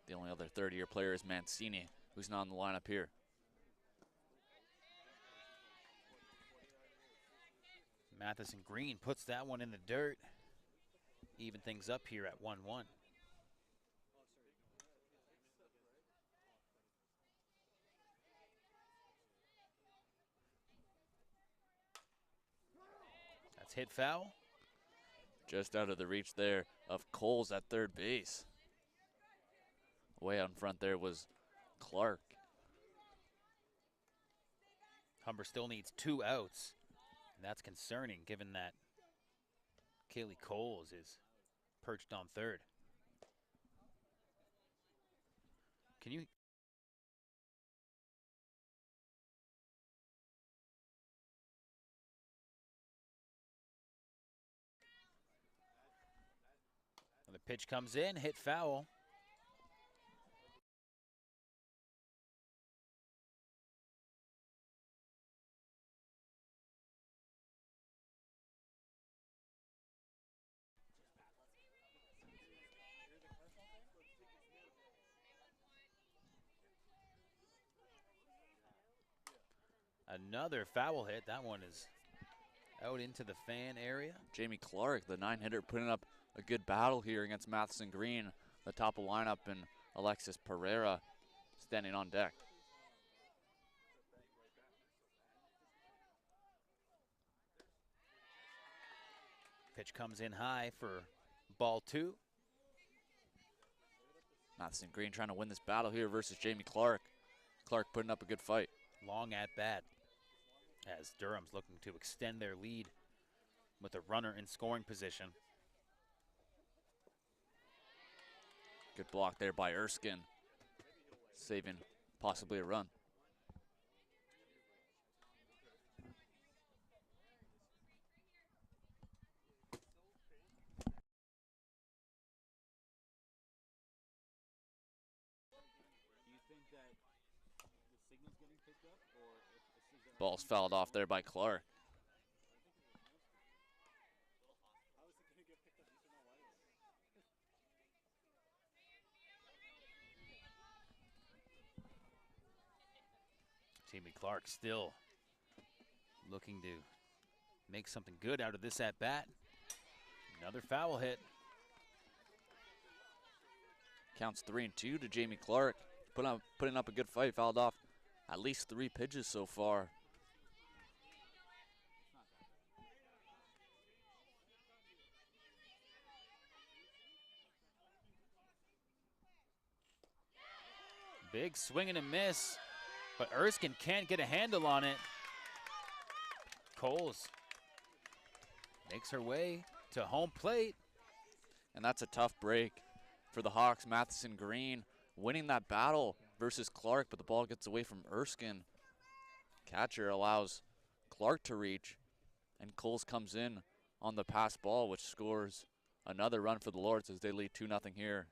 The only other third-year player is Mancini, who's not in the lineup here. Matheson Green puts that one in the dirt. Even things up here at 1-1. That's hit foul. Just out of the reach there of Coles at third base. Way out in front there was Clark. Humber still needs 2 outs. And that's concerning given that Kaylee Coles is perched on third. Can you... The pitch comes in, hit foul. Another foul hit. That one is out into the fan area. Jamie Clark, the 9-hitter, putting up a good battle here against Matheson Green, the top of lineup, and Alexis Pereira standing on deck. Pitch comes in high for ball 2. Matheson Green trying to win this battle here versus Jamie Clark. Clark putting up a good fight. Long at bat as Durham's looking to extend their lead with a runner in scoring position. Good block there by Erskine, saving possibly a run. Ball's fouled off there by Clark. Jamie Clark still looking to make something good out of this at bat. Another foul hit. Counts 3-2 to Jamie Clark. Putting up a good fight. Fouled off at least 3 pitches so far. Big swing and a miss, but Erskine can't get a handle on it. Coles makes her way to home plate. And that's a tough break for the Hawks. Matheson Green winning that battle versus Clark, but the ball gets away from Erskine. Catcher allows Clark to reach, and Coles comes in on the pass ball, which scores another run for the Lords as they lead 2-0 here.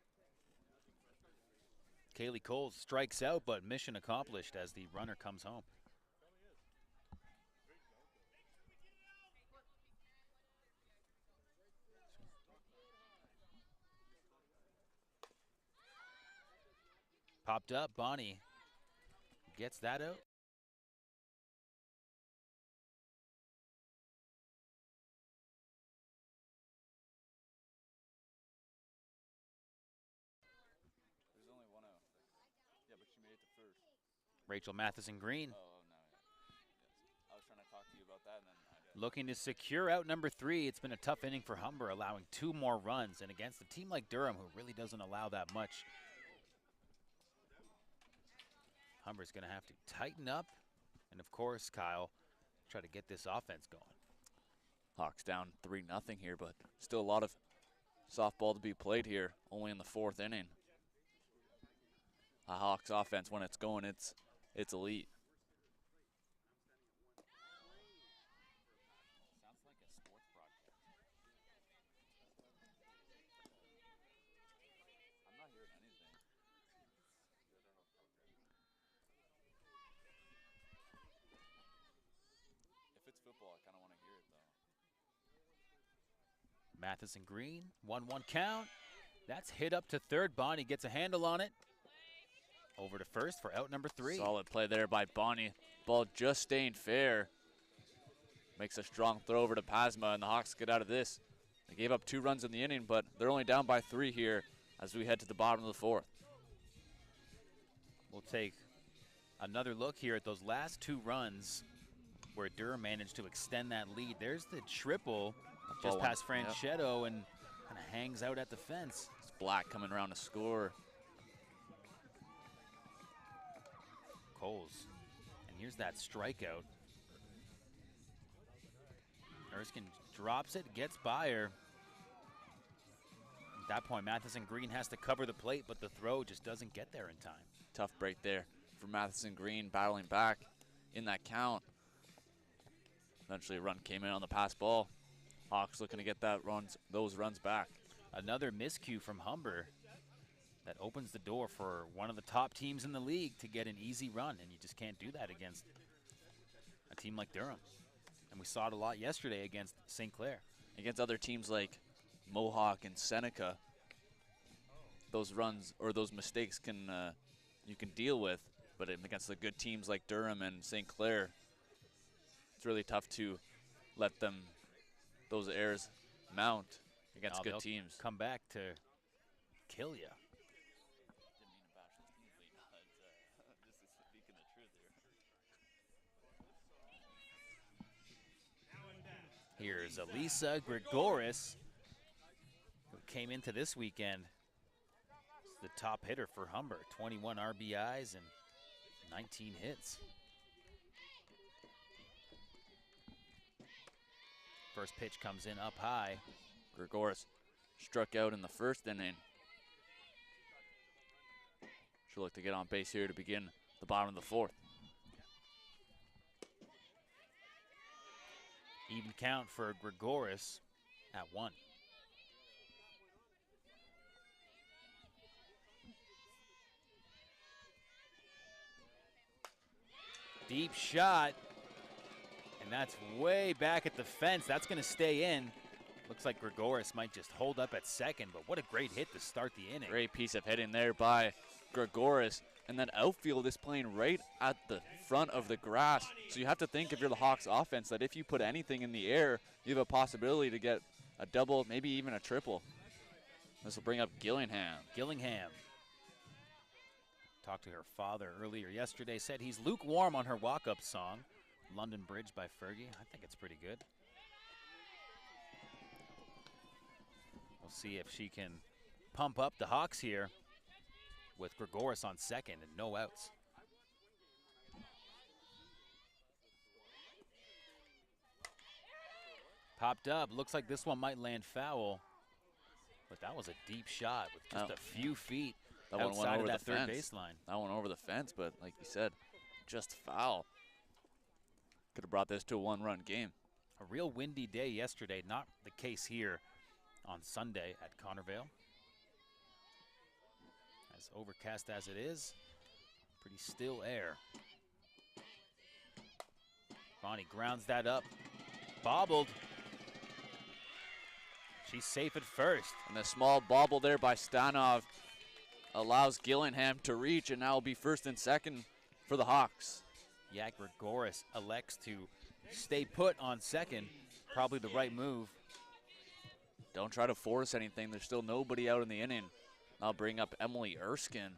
Kaylee Coles strikes out, but mission accomplished as the runner comes home. Popped up, Bonnie gets that out. There's only one out. Yeah, but she made it to first. Rachel Matheson Green. Oh, no, yeah. Yes. I was trying to talk to you about that, and then I looking to secure out number 3. It's been a tough inning for Humber, allowing 2 more runs, and against a team like Durham, who really doesn't allow that much, Humber's going to have to tighten up, and of course, Kyle, try to get this offense going. Hawks down 3-0 here, but still a lot of softball to be played here, only in the 4th inning. A Hawks offense, when it's going, it's elite. Matheson Green, 1-1 count. That's hit up to third. Bonnie gets a handle on it. Over to first for out number 3. Solid play there by Bonnie. Ball just staying fair. Makes a strong throw over to Pasma, and the Hawks get out of this. They gave up 2 runs in the inning, but they're only down by 3 here as we head to the bottom of the 4th. We'll take another look here at those last 2 runs where Durham managed to extend that lead. There's the triple just past Franchetto, and kind of hangs out at the fence. It's Black coming around to score. Coles. And here's that strikeout. Erskine drops it, gets by her. At that point, Matheson Green has to cover the plate, but the throw just doesn't get there in time. Tough break there for Matheson Green, battling back in that count. Eventually a run came in on the pass ball. Hawks looking to get those runs back. Another miscue from Humber that opens the door for one of the top teams in the league to get an easy run, and you just can't do that against a team like Durham. And we saw it a lot yesterday against St. Clair. Against other teams like Mohawk and Seneca, those runs or those mistakes you can deal with, but against the good teams like Durham and St. Clair, it's really tough to let those errors mount against good teams. Come back to kill you. Here's Elisa Grigoris, who came into this weekend as the top hitter for Humber. 21 RBIs and 19 hits. First pitch comes in up high. Grigoris struck out in the 1st inning. She'll look to get on base here to begin the bottom of the 4th. Even count for Grigoris at 1. Deep shot. And that's way back at the fence. That's going to stay in. Looks like Grigoris might just hold up at second, but what a great hit to start the inning. Great piece of hitting there by Grigoris. And then outfield is playing right at the front of the grass. So you have to think, if you're the Hawks offense, that if you put anything in the air, you have a possibility to get a double, maybe even a triple. This will bring up Gillingham. Gillingham talked to her father earlier yesterday, said he's lukewarm on her walk-up song, London Bridge by Fergie. I think it's pretty good. We'll see if she can pump up the Hawks here with Grigoris on second and no outs. Popped up. Looks like this one might land foul, but that was a deep shot with just a few feet outside of that third baseline. That one over the fence, but like you said, just foul. Could have brought this to a 1-run game. A real windy day yesterday. Not the case here on Sunday at Connervale. As overcast as it is, pretty still air. Bonnie grounds that up. Bobbled. She's safe at first. And the small bobble there by Stanov allows Gillingham to reach, and now will be first and second for the Hawks. Yeah, Grigoris elects to stay put on second. Probably the right move. Don't try to force anything. There's still nobody out in the inning. I'll bring up Emily Erskine.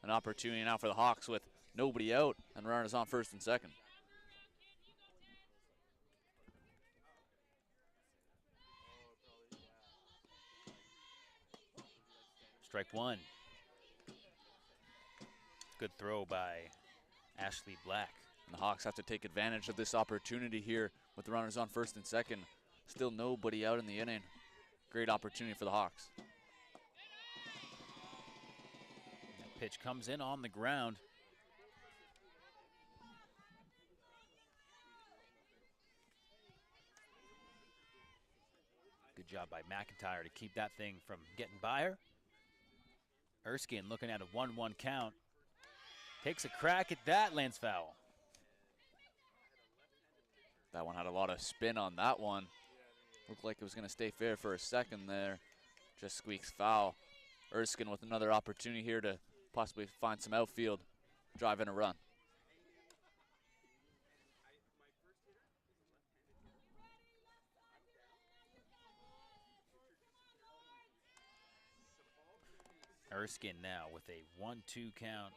An opportunity now for the Hawks with nobody out, and runners on first and second. Strike one. Good throw by Ashley Black. And the Hawks have to take advantage of this opportunity here with the runners on first and second. Still nobody out in the inning. Great opportunity for the Hawks. That pitch comes in on the ground. Good job by McIntyre to keep that thing from getting by her. Erskine looking at a 1-1 count. Takes a crack at that, lands foul. That one had a lot of spin on that one. Looked like it was going to stay fair for a second there. Just squeaks foul. Erskine with another opportunity here to possibly find some outfield, drive in a run. Erskine now with a 1-2 count.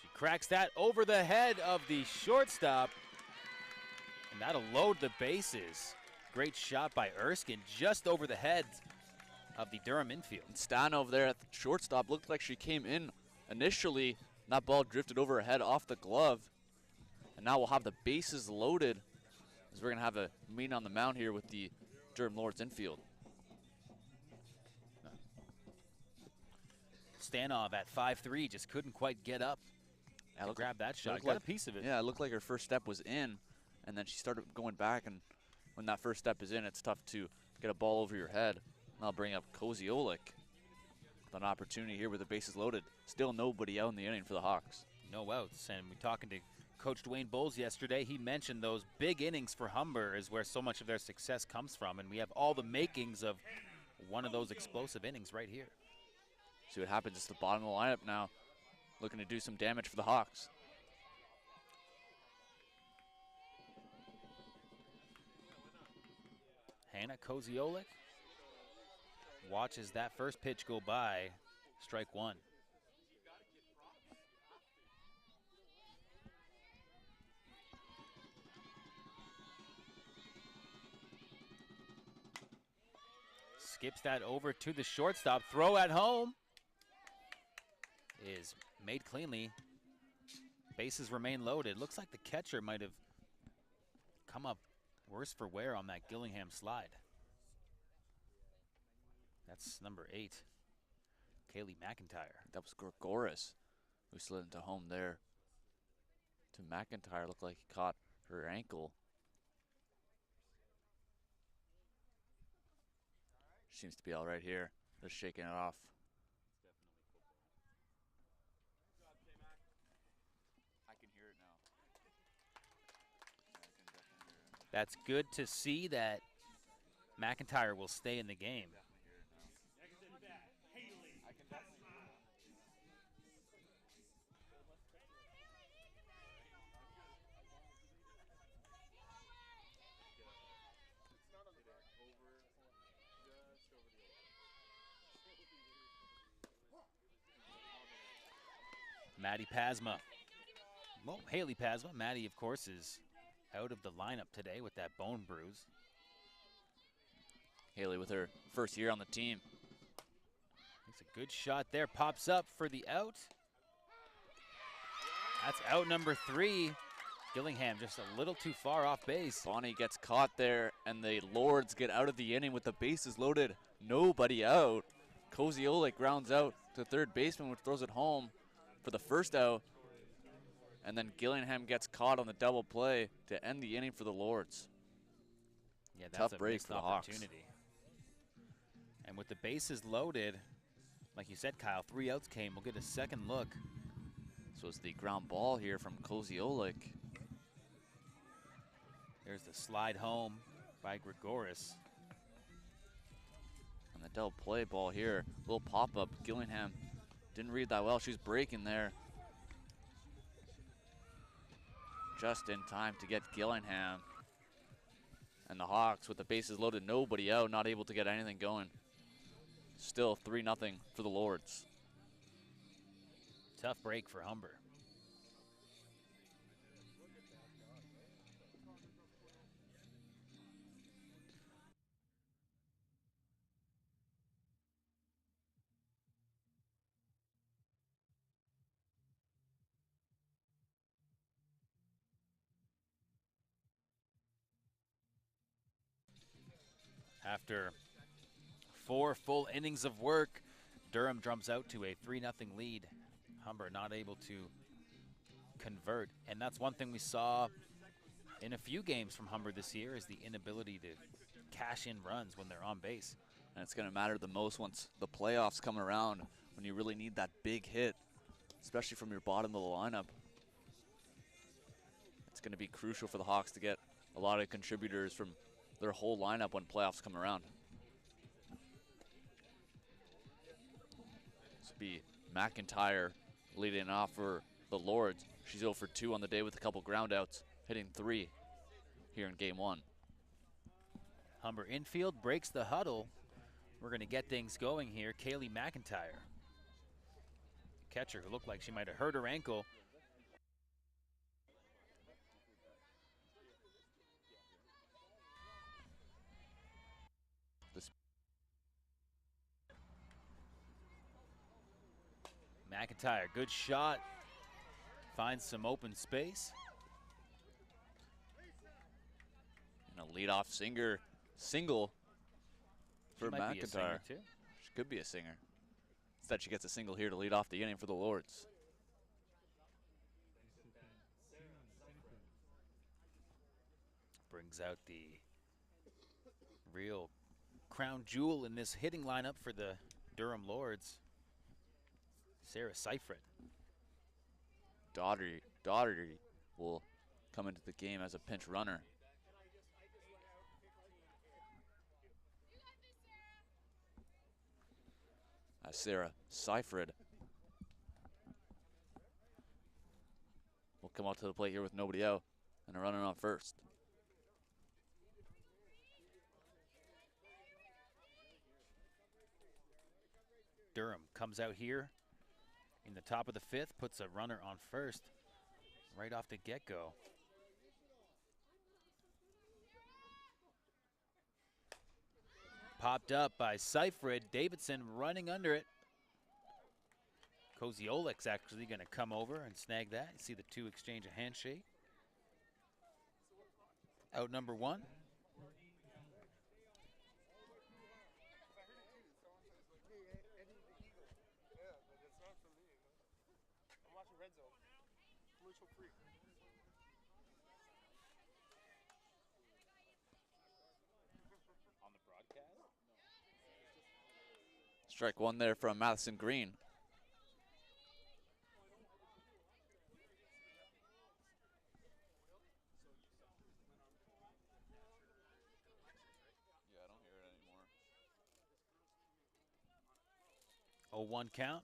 She cracks that over the head of the shortstop. And that'll load the bases. Great shot by Erskine just over the heads of the Durham infield. And Stan over there at the shortstop looked like she came in initially. And that ball drifted over her head off the glove. And now we'll have the bases loaded as we're going to have a meeting on the mound here with the Durham Lords infield. Stanov at 5'3", just couldn't quite get up to grab that shot. Got a piece of it. Yeah, it looked like her first step was in, and then she started going back, and when that first step is in, it's tough to get a ball over your head. And I'll bring up Koziolik with an opportunity here with the bases loaded. Still nobody out in the inning for the Hawks. No outs, and we're talking to Coach Dwayne Bowles yesterday. He mentioned those big innings for Humber is where so much of their success comes from, and we have all the makings of one of those explosive innings right here. See what happens. It's the bottom of the lineup now, looking to do some damage for the Hawks. Hannah Koziolik watches that first pitch go by. Strike one. Skips that over to the shortstop. Throw at home is made cleanly. Bases remain loaded. Looks like the catcher might have come up worse for wear on that Gillingham slide. That's number 8, Kaylee McIntyre. That was Gregoris who slid into home there. To McIntyre, looked like he caught her ankle. Seems to be all right here. Just shaking it off. I can hear it now. That's good to see that McIntyre will stay in the game. Maddie Pasma. Well, Haley Pasma. Maddie, of course, is out of the lineup today with that bone bruise. Haley with her first year on the team. It's a good shot there. Pops up for the out. That's out number 3. Gillingham just a little too far off base. Bonnie gets caught there, and the Lords get out of the inning with the bases loaded. Nobody out. Koziolik grounds out to third baseman, which throws it home for the first out. And then Gillingham gets caught on the double play to end the inning for the Lords. Yeah, that's tough break for the Hawks. And with the bases loaded, like you said, Kyle, 3 outs came. We'll get a second look. So it's the ground ball here from Koziolik. There's the slide home by Gregoris. And the double play ball here, little pop-up. Gillingham didn't read that well. She's breaking there. Just in time to get Gillingham. And the Hawks with the bases loaded, nobody out, not able to get anything going. Still 3-0 for the Lords. Tough break for Humber. After 4 full innings of work, Durham jumps out to a 3-0 lead. Humber not able to convert, and that's one thing we saw in a few games from Humber this year is the inability to cash in runs when they're on base. And it's going to matter the most once the playoffs come around, when you really need that big hit, especially from your bottom of the lineup. It's going to be crucial for the Hawks to get a lot of contributors from their whole lineup when playoffs come around. This will be McIntyre leading off for the Lords. She's 0 for 2 on the day with a couple groundouts, hitting 3 here in game 1. Humber infield breaks the huddle. We're going to get things going here. Kaylee McIntyre, catcher who looked like she might have hurt her ankle. McIntyre, good shot. Finds some open space. And a leadoff single for She might be a singer McIntyre. too. She could be a singer. Instead, she gets a single here to lead off the inning for the Lords. Brings out the real crown jewel in this hitting lineup for the Durham Lords, Sarah Seifert. Daugherty will come into the game as a pinch runner. As Sarah Seifert will come out to the plate here with nobody out and a runner on first. Durham comes out here in the top of the 5th, puts a runner on first right off the get-go. Popped up by Seifert. Davidson running under it. Koziolik's actually going to come over and snag that. You see the two exchange a handshake. Out number 1. Strike 1 there from Madison Green. Yeah, I don't hear it anymore. 0-1 count.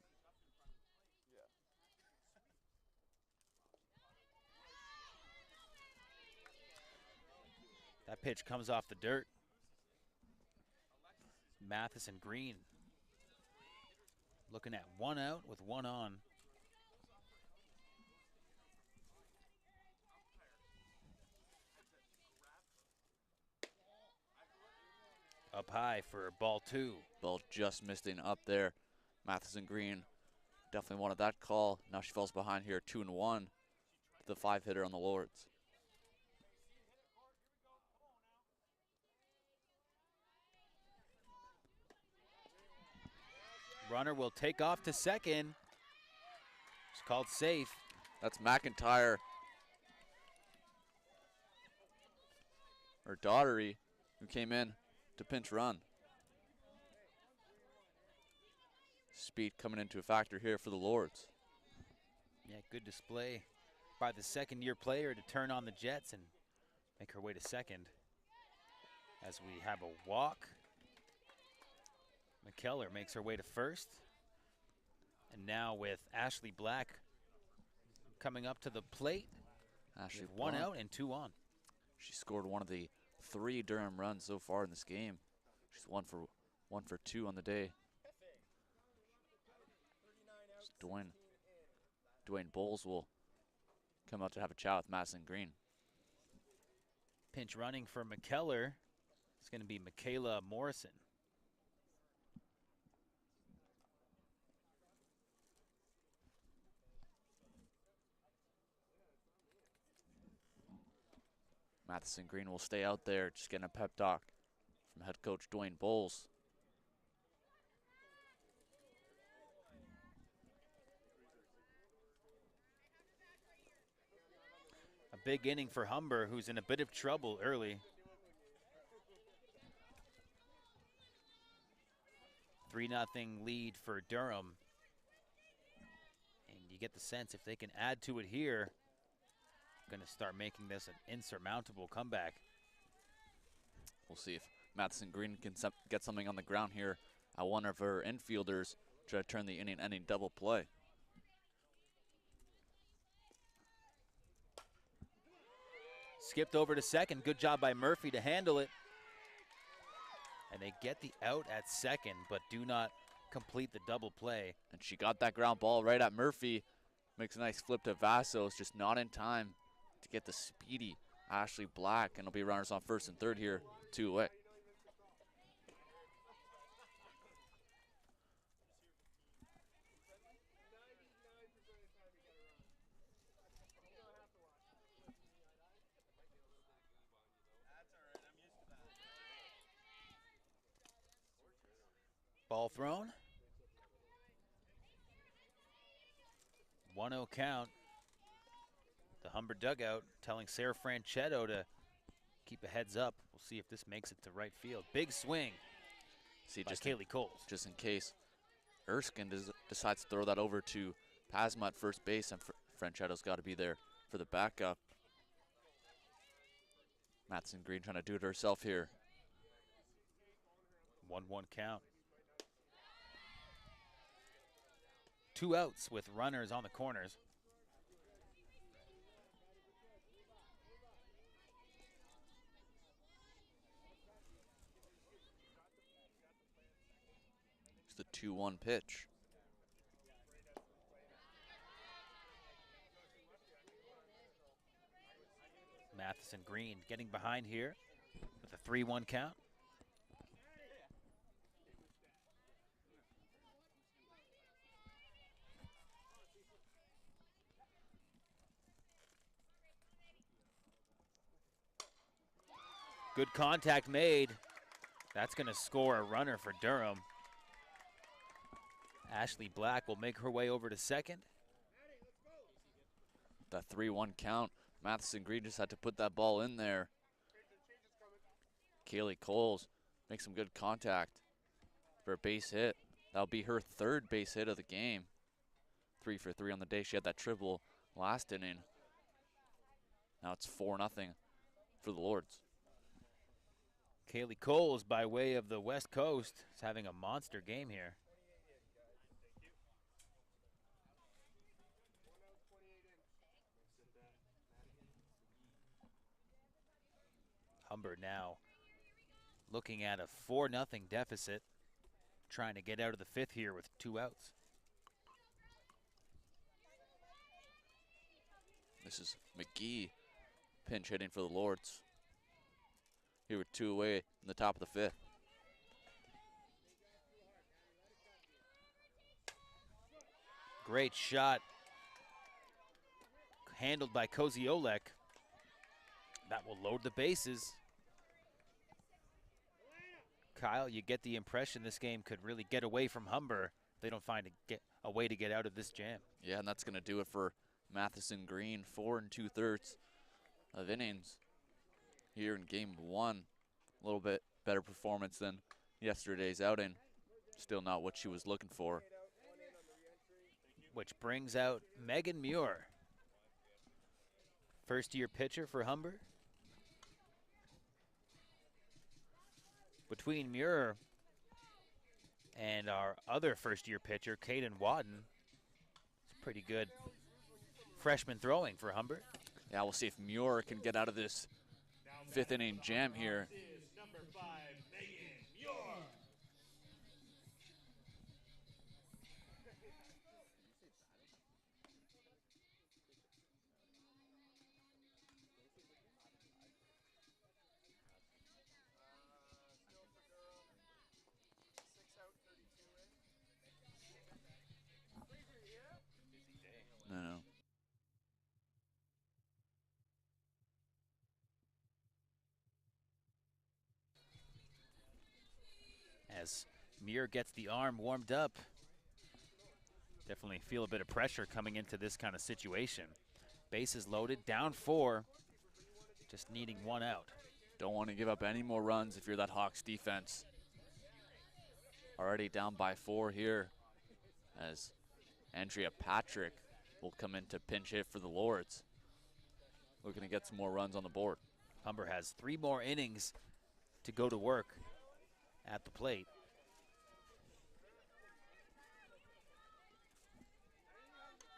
That pitch comes off the dirt. Matheson Green looking at 1 out with 1 on. Up high for ball 2. Ball just missing up there. Matheson Green definitely wanted that call. Now she falls behind here 2-1. The 5-hitter on the Lords. Runner will take off to second. It's called safe. That's McIntyre. Or Daugherty, who came in to pinch run. Speed coming into a factor here for the Lords. Yeah, good display by the second-year player to turn on the Jets and make her way to second. As we have a walk. McKellar makes her way to first. And now with Ashley Black coming up to the plate. Ashley One Black. out and 2 on. She scored one of the 3 Durham runs so far in this game. She's 1 for 2 on the day. Dwayne Bowles will come out to have a chat with Madison Green. Pinch running for McKellar. It's going to be Michaela Morrison. Matheson Green will stay out there, just getting a pep talk from head coach Dwayne Bowles. A big inning for Humber, who's in a bit of trouble early. 3-0 lead for Durham. And you get the sense if they can add to it here, going to start making this an insurmountable comeback. We'll see if Matheson Green can get something on the ground here at one of her infielders, try to turn the inning-ending double play. Skipped over to second. Good job by Murphy to handle it. And they get the out at second, but do not complete the double play. And she got that ground ball right at Murphy. Makes a nice flip to Vassos, just not in time to get the speedy Ashley Black. And it'll be runners on first and third here, 2 away. Ball thrown. 1-0 count. The Humber dugout telling Sarah Franchetto to keep a heads up. We'll see if this makes it to right field. Big swing by Kaylee Coles. Just in case Erskine decides to throw that over to Pasma at first base, and Franchetto's got to be there for the backup. Matheson Green trying to do it herself here. 1-1 count. 2 outs with runners on the corners. It's the 2-1 pitch. Matheson Green getting behind here with a 3-1 count. Good contact made. That's going to score a runner for Durham. Ashley Black will make her way over to second. That 3-1 count. Matheson Green just had to put that ball in there. Kaylee Coles makes some good contact for a base hit. That'll be her 3rd base hit of the game. 3 for 3 on the day. She had that triple last inning. Now it's 4-0 for the Lords. Kaylee Coles, by way of the West Coast, is having a monster game here. Humber now looking at a 4-0 deficit, trying to get out of the 5th here with 2 outs. This is McGee pinch hitting for the Lords. Here with 2 away in the top of the 5th. Great shot. Handled by Koziolek. That will load the bases. Kyle, you get the impression this game could really get away from Humber if they don't find a way to get out of this jam. Yeah, and that's going to do it for Matheson Green. 4 2/3 of innings here in game 1. A little bit better performance than yesterday's outing. Still not what she was looking for. Which brings out Megan Muir. First-year pitcher for Humber. Between Muir and our other first-year pitcher, Caden Wadden, it's pretty good freshman throwing for Humber. Yeah, we'll see if Muir can get out of this 5th inning jam here. No. as Muir gets the arm warmed up. Definitely feel a bit of pressure coming into this kind of situation. Bases loaded, down 4, just needing 1 out. Don't want to give up any more runs if you're that Hawks defense. Already down by 4 here, as Andrea Patrick will come in to pinch hit for the Lords. Looking to get some more runs on the board. Humber has 3 more innings to go to work at the plate.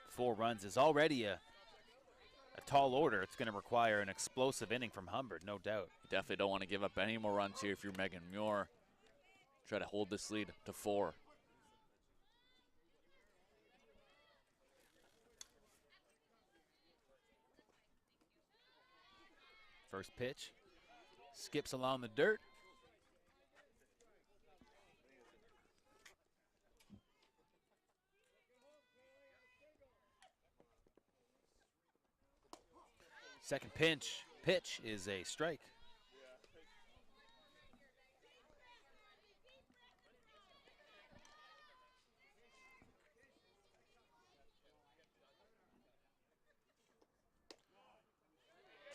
Four runs is already a tall order. It's going to require an explosive inning from Humber, no doubt. You definitely don't want to give up any more runs here if you're Megan Muir. Try to hold this lead to 4. First pitch, skips along the dirt. Second pitch is a strike.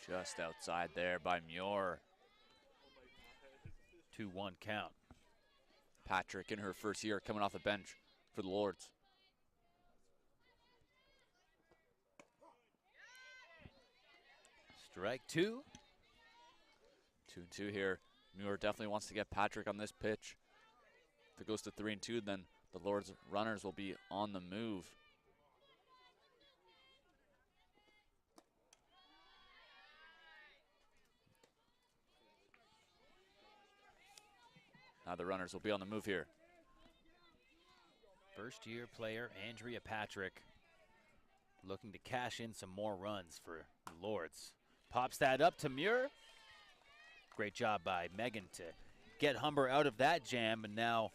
Just outside there by Muir. 2-1 count. Patrick in her first year coming off the bench for the Lords. Strike 2. 2-2 here. Muir definitely wants to get Patrick on this pitch. If it goes to 3-2, then the Lords runners will be on the move. Now the runners will be on the move here. First year player Andrea Patrick looking to cash in some more runs for the Lords. Pops that up to Muir. Great job by Megan to get Humber out of that jam, and now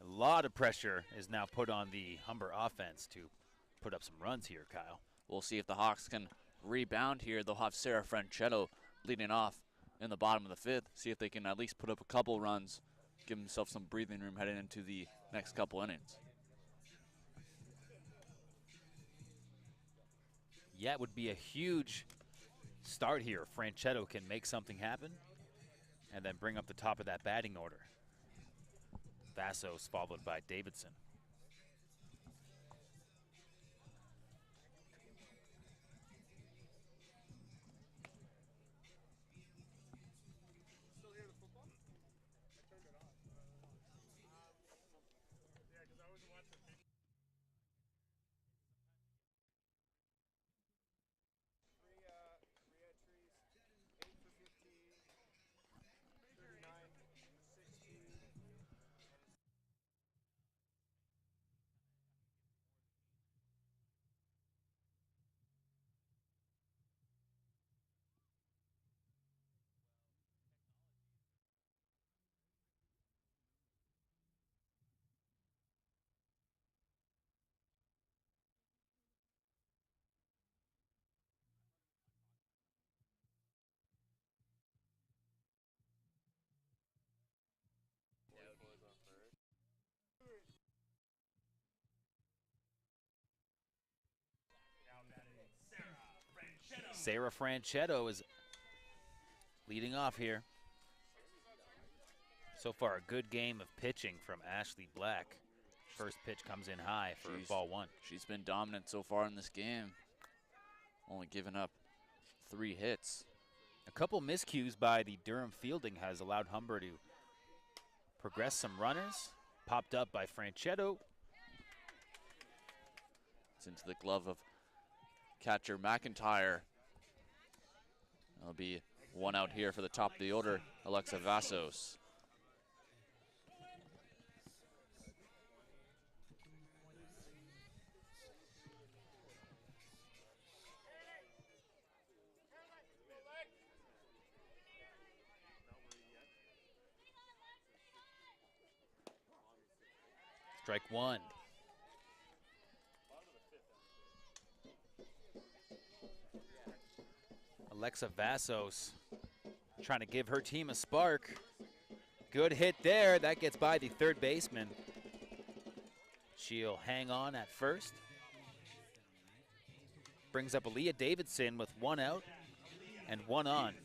a lot of pressure is now put on the Humber offense to put up some runs here, Kyle. We'll see if the Hawks can rebound here. They'll have Sarah Franchetto leading off in the bottom of the 5th. See if they can at least put up a couple runs, give themselves some breathing room heading into the next couple innings. Yeah, it would be a huge start here. Franchetto can make something happen and then bring up the top of that batting order. Vassos followed by Davidson. Sarah Franchetto is leading off here. So far, a good game of pitching from Ashley Black. First pitch comes in high for ball 1. She's been dominant so far in this game. Only giving up 3 hits. A couple miscues by the Durham fielding has allowed Humber to progress some runners. Popped up by Franchetto. It's into the glove of catcher McIntyre. There'll be 1 out here for the top of the order, Alexa Vassos. Strike 1. Alexa Vassos trying to give her team a spark. Good hit there. That gets by the third baseman. She'll hang on at first. Brings up Aaliyah Davidson with 1 out and 1 on.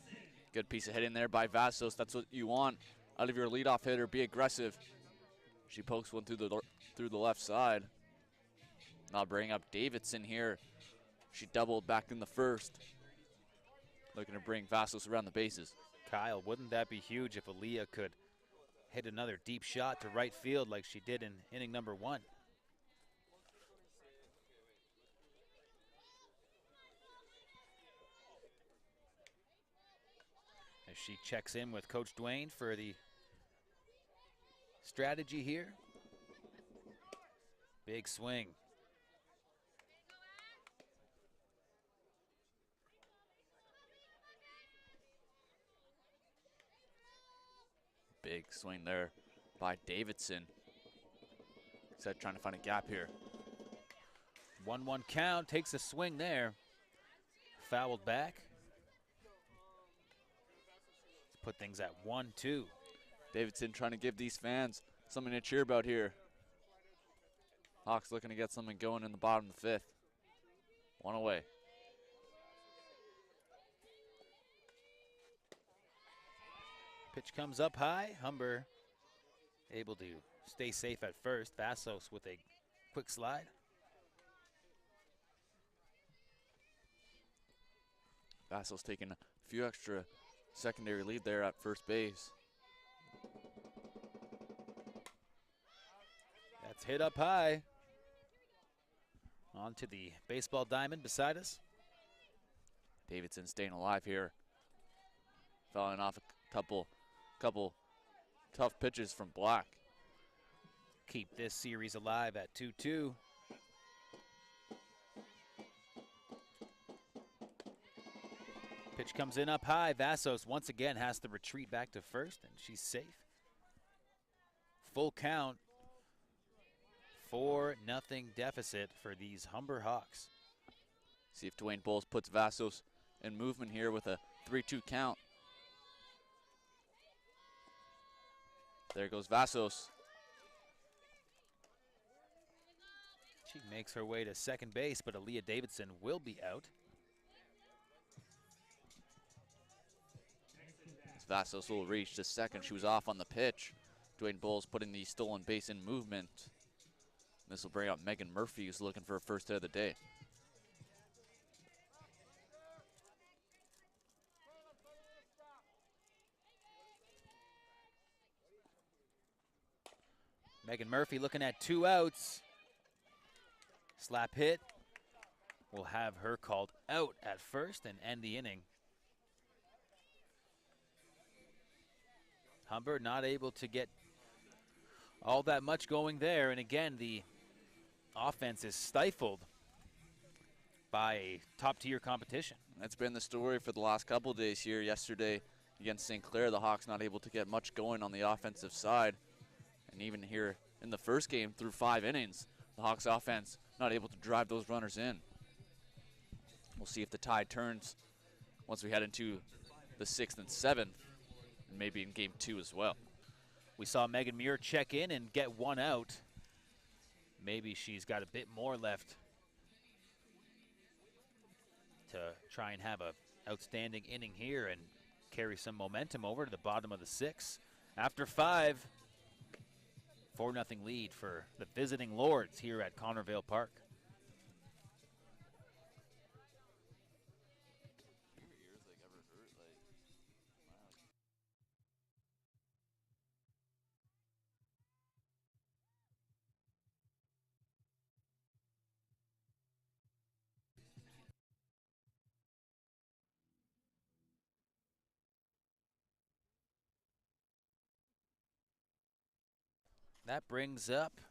Good piece of hitting there by Vassos. That's what you want out of your leadoff hitter. Be aggressive. She pokes one through the left side. Now bring up Davidson here. She doubled back in the first. Looking to bring Vassos around the bases. Kyle, wouldn't that be huge if Aaliyah could hit another deep shot to right field like she did in inning number 1? As she checks in with Coach Dwayne for the strategy here. Big swing. Big swing there by Davidson. Sept trying to find a gap here. 1-1 count, takes a swing there. Fouled back. Let's put things at 1-2. Davidson trying to give these fans something to cheer about here. Hawks looking to get something going in the bottom of the 5th. 1 away. Pitch comes up high. Humber able to stay safe at first. Vassos with a quick slide. Vassos taking a few extra secondary lead there at first base. That's hit up high. On to the baseball diamond beside us. Davidson staying alive here. Fouling off a couple tough pitches from Black. Keep this series alive at 2-2. Pitch comes in up high. Vassos once again has to retreat back to first, and she's safe. Full count. 4-0 deficit for these Humber Hawks. See if Dwayne Bowles puts Vassos in movement here with a 3-2 count. There goes Vassos. She makes her way to second base, but Aaliyah Davidson will be out. Vassos will reach to second. She was off on the pitch. Dwayne Bowles putting the stolen base in movement. This will bring up Megan Murphy, who's looking for her first hit of the day. Megan Murphy looking at 2 outs. Slap hit. We'll have her called out at first and end the inning. Humber not able to get all that much going there. And again, the offense is stifled by a top-tier competition. That's been the story for the last couple days here. Yesterday against St. Clair, the Hawks not able to get much going on the offensive side. And even here in the first game through 5 innings, the Hawks offense not able to drive those runners in. We'll see if the tide turns once we head into the 6th and 7th, and maybe in game 2 as well. We saw Megan Muir check in and get 1 out. Maybe she's got a bit more left to try and have an outstanding inning here and carry some momentum over to the bottom of the 6th. After 5, 4-0 lead for the visiting Lords here at Connorvale Park. That brings up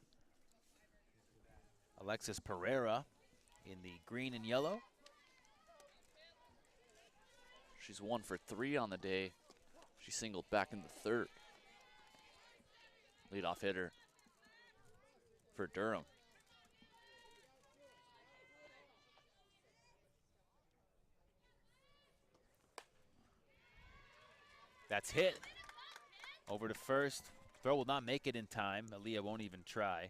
Alexis Pereira in the green and yellow. She's 1 for 3 on the day. She singled back in the 3rd. Leadoff hitter for Durham. That's hit. Over to first. Throw will not make it in time. Aaliyah won't even try.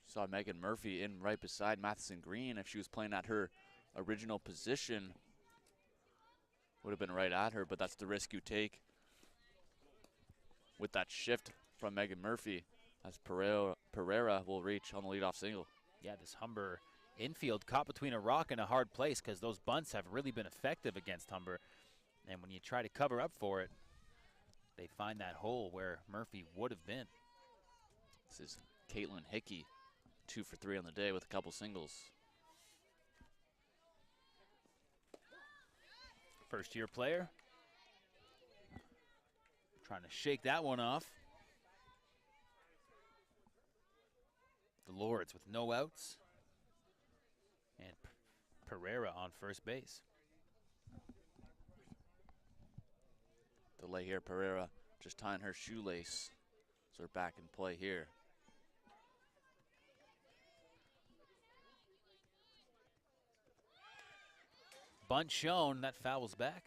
Saw Megan Murphy in right beside Matheson Green. If she was playing at her original position, would have been right at her, but that's the risk you take with that shift from Megan Murphy, as Pereira will reach on the leadoff single. Yeah, this Humber infield caught between a rock and a hard place, because those bunts have really been effective against Humber. And when you try to cover up for it, they find that hole where Murphy would have been. This is Caitlin Hickey, 2 for 3 on the day with a couple singles. First-year player. Trying to shake that one off. The Lords with no outs. And Pereira on first base. Delay here, Pereira just tying her shoelace. So we're back in play here. Bunt shown, that foul's back.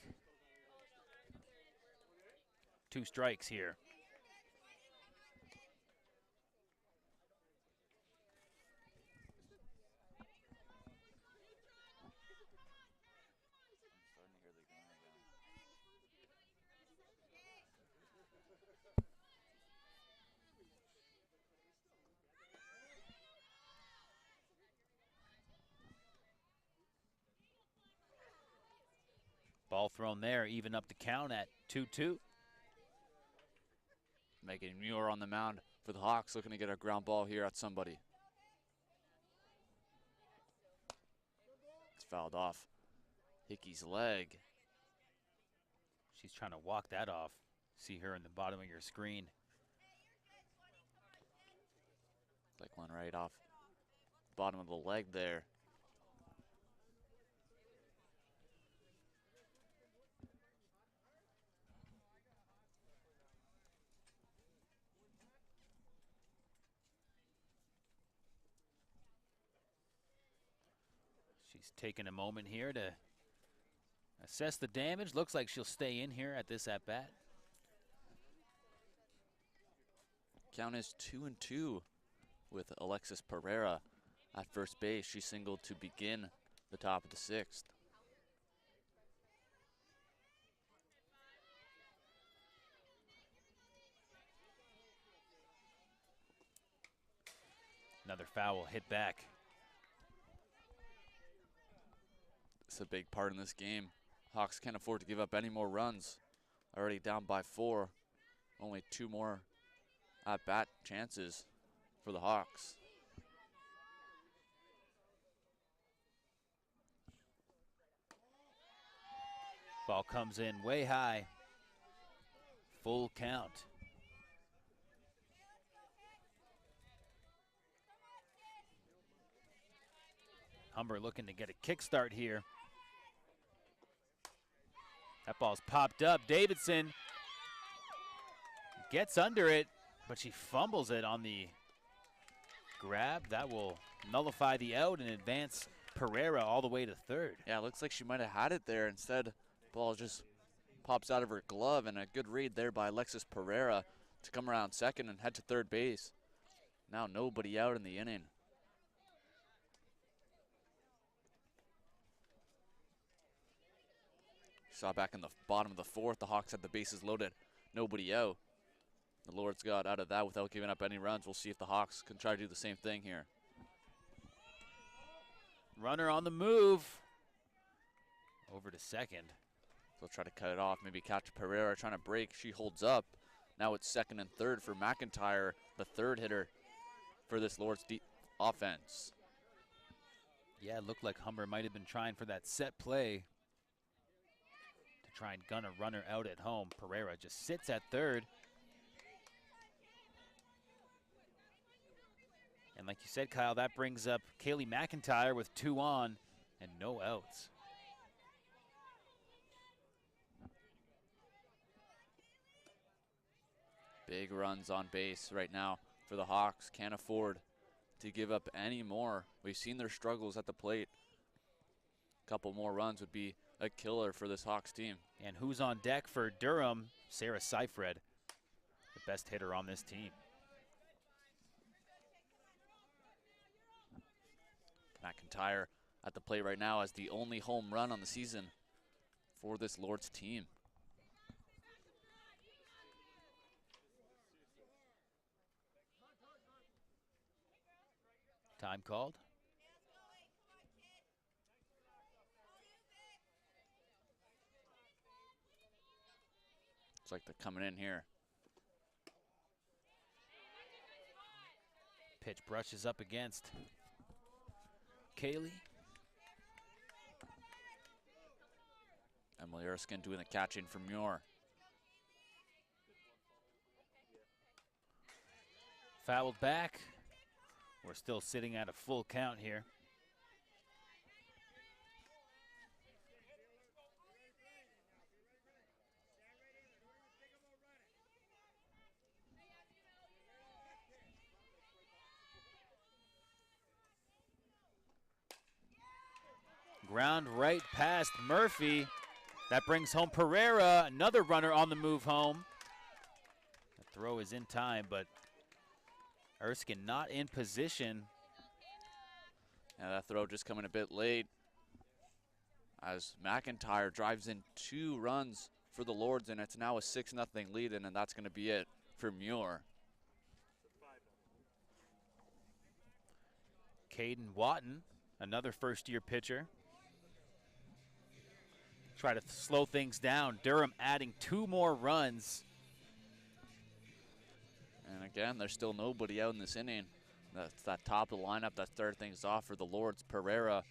2 strikes here. Ball thrown there, even up the count at 2-2. Megan Muir on the mound for the Hawks, looking to get a ground ball here at somebody. It's fouled off Hickey's leg. She's trying to walk that off. See her in the bottom of your screen. Like one right off bottom of the leg there. She's taking a moment here to assess the damage. Looks like she'll stay in here at this at-bat. Count is 2-2 with Alexis Pereira at first base. She singled to begin the top of the 6th. Another foul hit back. It's a big part in this game. Hawks can't afford to give up any more runs. Already down by 4. Only 2 more at-bat chances for the Hawks. Ball comes in way high. Full count. Humber looking to get a kickstart here. That ball's popped up. Davidson gets under it, but she fumbles it on the grab. That will nullify the out and advance Pereira all the way to third. Yeah, it looks like she might have had it there. Instead, ball just pops out of her glove, and a good read there by Alexis Pereira to come around second and head to third base. Now nobody out in the inning. Saw back in the bottom of the 4th, the Hawks had the bases loaded, nobody out. The Lords got out of that without giving up any runs. We'll see if the Hawks can try to do the same thing here. Runner on the move. Over to second. They'll try to cut it off, maybe catch Pereira trying to break. She holds up. Now it's second and third for McIntyre, the third hitter for this Lords offense. Yeah, it looked like Humber might have been trying for that set play to try and gun a runner out at home. Pereira just sits at third. And like you said, Kyle, that brings up Kaylee McIntyre with 2 on and no outs. Big runs on base right now for the Hawks. Can't afford to give up any more. We've seen their struggles at the plate. A couple more runs would be a killer for this Hawks team. And who's on deck for Durham? Sarah Seifred. the best hitter on this team. McIntyre at the plate right now as the only home run on the season for this Lords team. Time called. It's like they're coming in here. Pitch brushes up against Kaylee. Emily Erskine doing the catching for Muir. Fouled back. We're still sitting at a full count here. Ground right past Murphy. That brings home Pereira, another runner on the move home. The throw is in time, but Erskine not in position. Yeah, that throw just coming a bit late as McIntyre drives in 2 runs for the Lords, and it's now a 6-0 lead, and that's going to be it for Muir. Caden Watton, another first-year pitcher. Try to slow things down. Durham adding 2 more runs. And again, there's still nobody out in this inning. That's that top of the lineup that started things off for the Lords. Pereira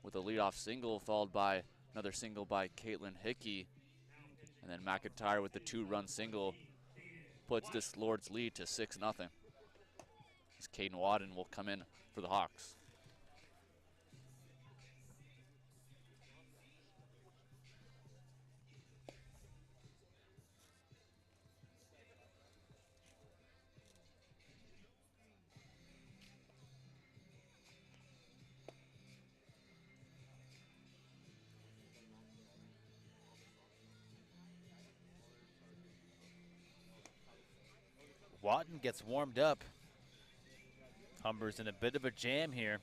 with a leadoff single, followed by another single by Caitlin Hickey. And then McIntyre with the 2-run single puts this Lords lead to 6-0. As Caden Wadden will come in for the Hawks. Watton gets warmed up. Humber's in a bit of a jam here.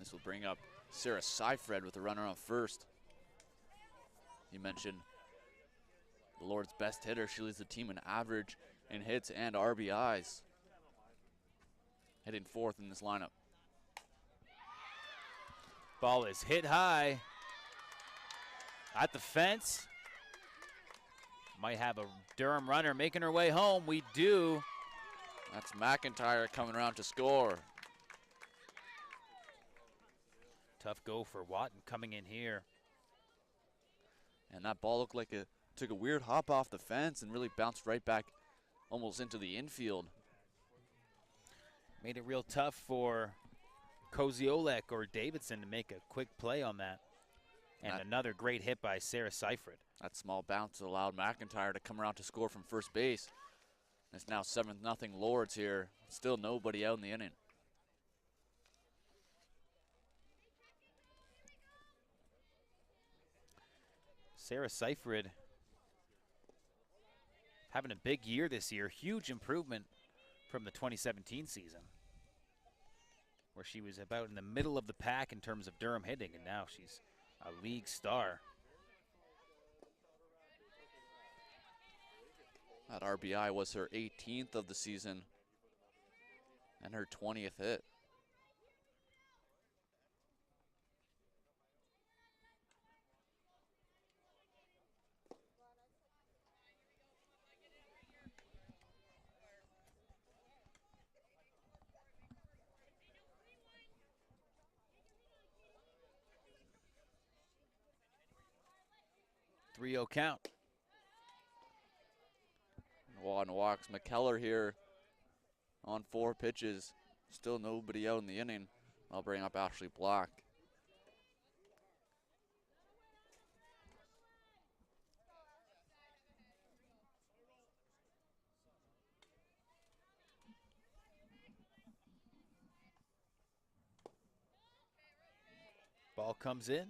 This will bring up Sarah Seifred with a runner on first. You mentioned the Lord's best hitter. She leads the team in average in hits and RBIs. Hitting 4th in this lineup. Ball is hit high at the fence. Might have a Durham runner making her way home. We do. That's McIntyre coming around to score. Tough go for Watton coming in here. And that ball looked like it took a weird hop off the fence and really bounced right back almost into the infield. Made it real tough for Koziolek or Davidson to make a quick play on that. And another great hit by Sarah Seifred. That small bounce allowed McIntyre to come around to score from first base. It's now 7-0 Lords here. Still nobody out in the inning. Sarah Seifred having a big year this year. Huge improvement from the 2017 season, where she was about in the middle of the pack in terms of Durham hitting, and now she's a league star. That RBI was her 18th of the season and her 20th hit. Three-0 count. Wadden walks. McKellar here on 4 pitches. Still nobody out in the inning. I'll bring up Ashley Black. Ball comes in.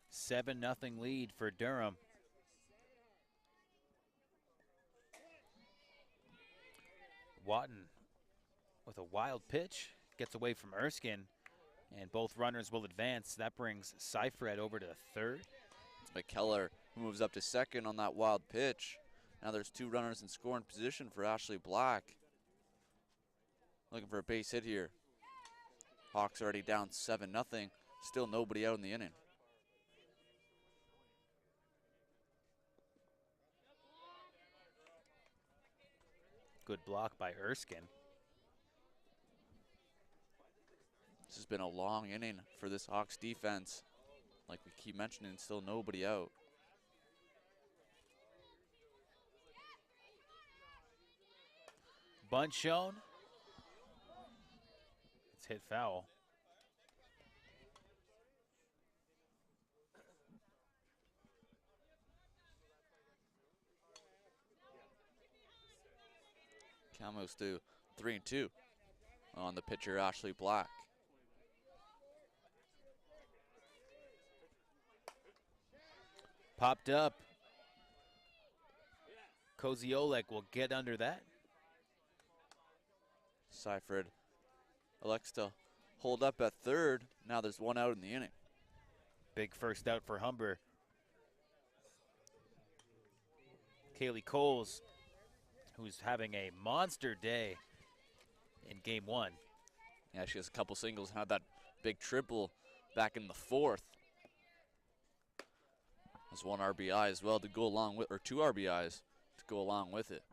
Seven nothing lead for Durham. Watton with a wild pitch, gets away from Erskine, and both runners will advance. That brings Seifert over to third. It's McKellar who moves up to second on that wild pitch. Now there's two runners in scoring position for Ashley Black. Looking for a base hit here. Hawks already down 7-0. Still nobody out in the inning. Good block by Erskine. This has been a long inning for this Hawks defense. Like we keep mentioning, still nobody out. Bunt shown. It's hit foul. Count moves to 3-2 on the pitcher Ashley Black. Popped up. Koziolek will get under that. Seifert elects to hold up at third. Now there's one out in the inning. Big first out for Humber. Kaylee Coles, who's having a monster day in game one. Yeah, she has a couple singles, had that big triple back in the fourth. There's one RBI as well to go along with, or two RBIs to go along with it.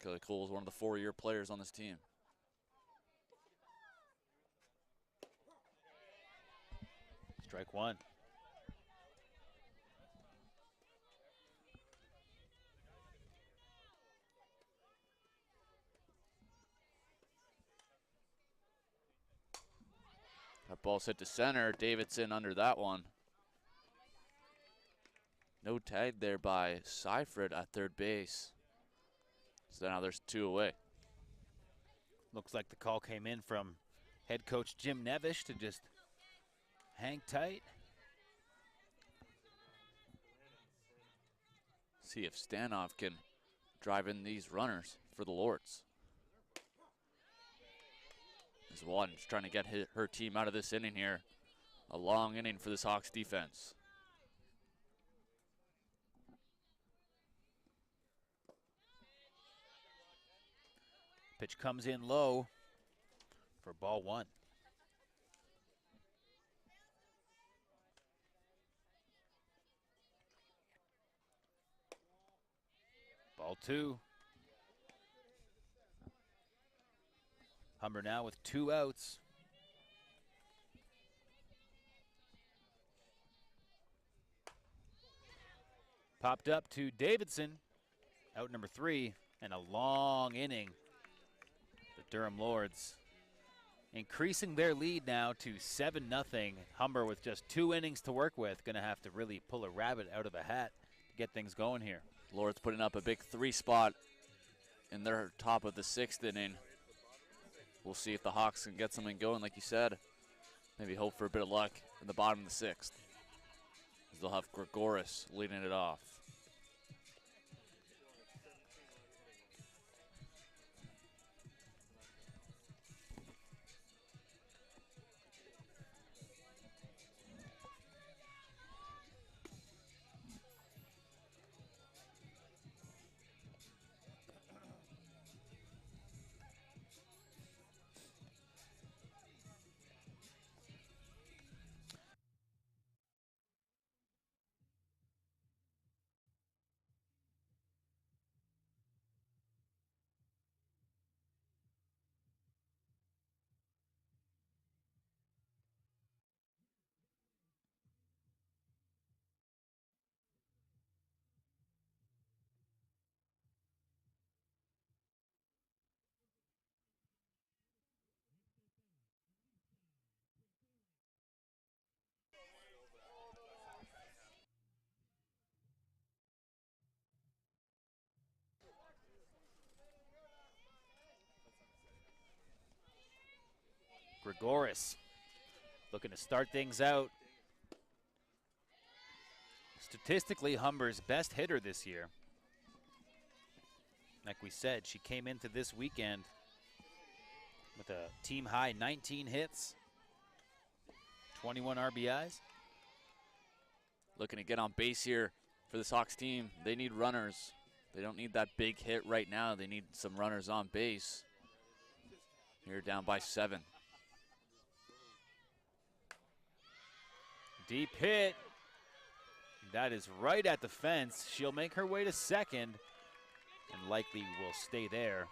Kelly Cole is one of the 4-year players on this team. Strike one. That ball's hit to center. Davidson under that one. No tag there by Seifert at third base. So now there's two away. Looks like the call came in from head coach Jim Nevish to just hang tight. See if Stanoff can drive in these runners for the Lords. As Watton's trying to get her team out of this inning here. A long inning for this Hawks defense. Pitch comes in low for ball one. Ball two. Humber now with 2 outs. Popped up to Davidson, out number 3, and a long inning. The Durham Lords increasing their lead now to 7-0. Humber with just 2 innings to work with, going to have to really pull a rabbit out of the hat to get things going here. Lords putting up a big 3 spot in their top of the 6th inning. We'll see if the Hawks can get something going, like you said. Maybe hope for a bit of luck in the bottom of the 6th. They'll have Gregoris leading it off. Gregoris looking to start things out. Statistically, Humber's best hitter this year. Like we said, she came into this weekend with a team high 19 hits, 21 RBIs. Looking to get on base here for this Hawks team. They need runners. They don't need that big hit right now. They need some runners on base. Here down by 7. Deep hit. That is right at the fence. She'll make her way to second and likely will stay there.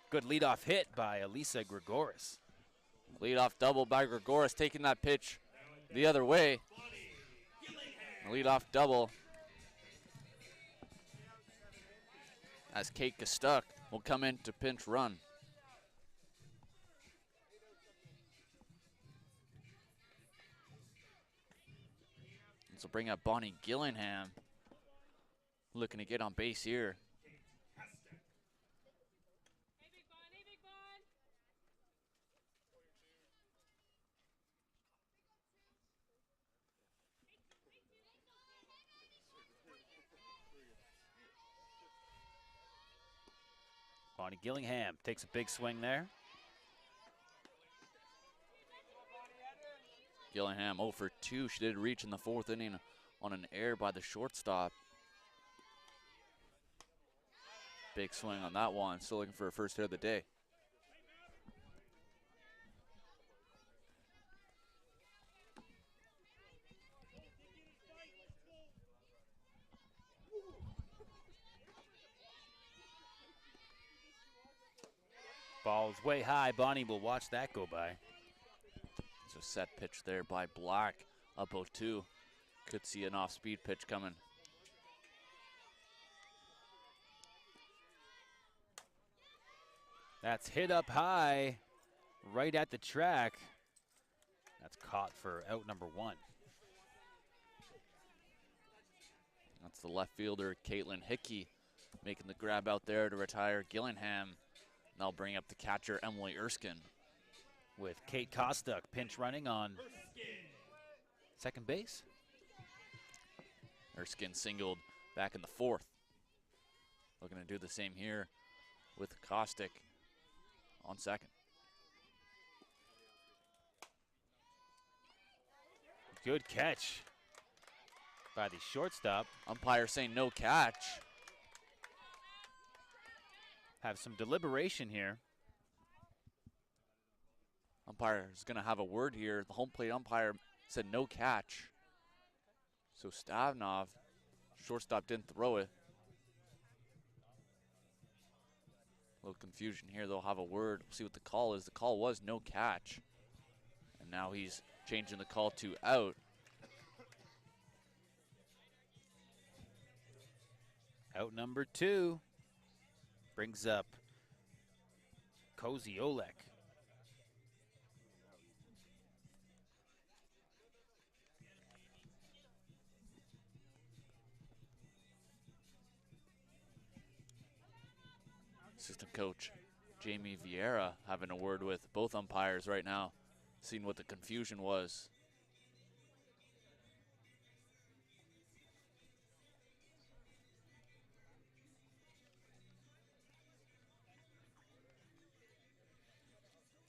Good leadoff hit by Elisa Gregoris. Leadoff double by Gregoris, taking that pitch the other way. Leadoff double as Kate Gastuck will come in to pinch run. This will bring up Bonnie Gillingham, looking to get on base here. Bonnie Gillingham takes a big swing there. Gillingham 0 for 2. She did reach in the 4th inning on an error by the shortstop. Big swing on that one. Still looking for her first hit of the day. Ball's way high. Bonnie will watch that go by. It's a set pitch there by Black. Up 0-2. Could see an off-speed pitch coming. That's hit up high, right at the track. That's caught for out number 1. That's the left fielder, Caitlin Hickey, making the grab out there to retire Gillingham. That'll bring up the catcher, Emily Erskine. With Kate Kostuk pinch running on second base. Erskine singled back in the 4th. Looking to do the same here with Kostuk on second. Good catch by the shortstop. Umpire saying no catch. Have some deliberation here. Umpire is going to have a word here. The home plate umpire said no catch. So Stavnov, shortstop, didn't throw it. A little confusion here. They'll have a word. We'll see what the call is. The call was no catch. And now he's changing the call to out. Out number 2 brings up Koziolek. Assistant coach Jamie Vieira having a word with both umpires right now, seeing what the confusion was.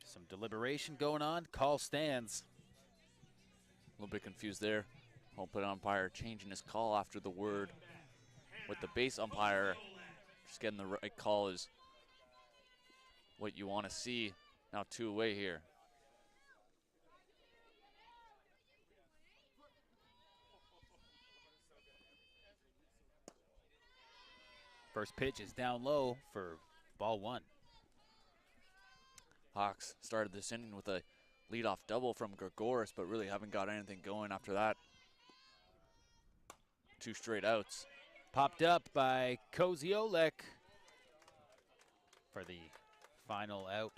Some deliberation going on. Call stands. A little bit confused there. Home plate umpire changing his call after the word with the base umpire. Just getting the right call is what you want to see. Now 2 away here. First pitch is down low for ball 1. Hawks started this inning with a leadoff double from Gregoris, but really haven't got anything going after that. 2 straight outs. Popped up by Koziolek for the final out.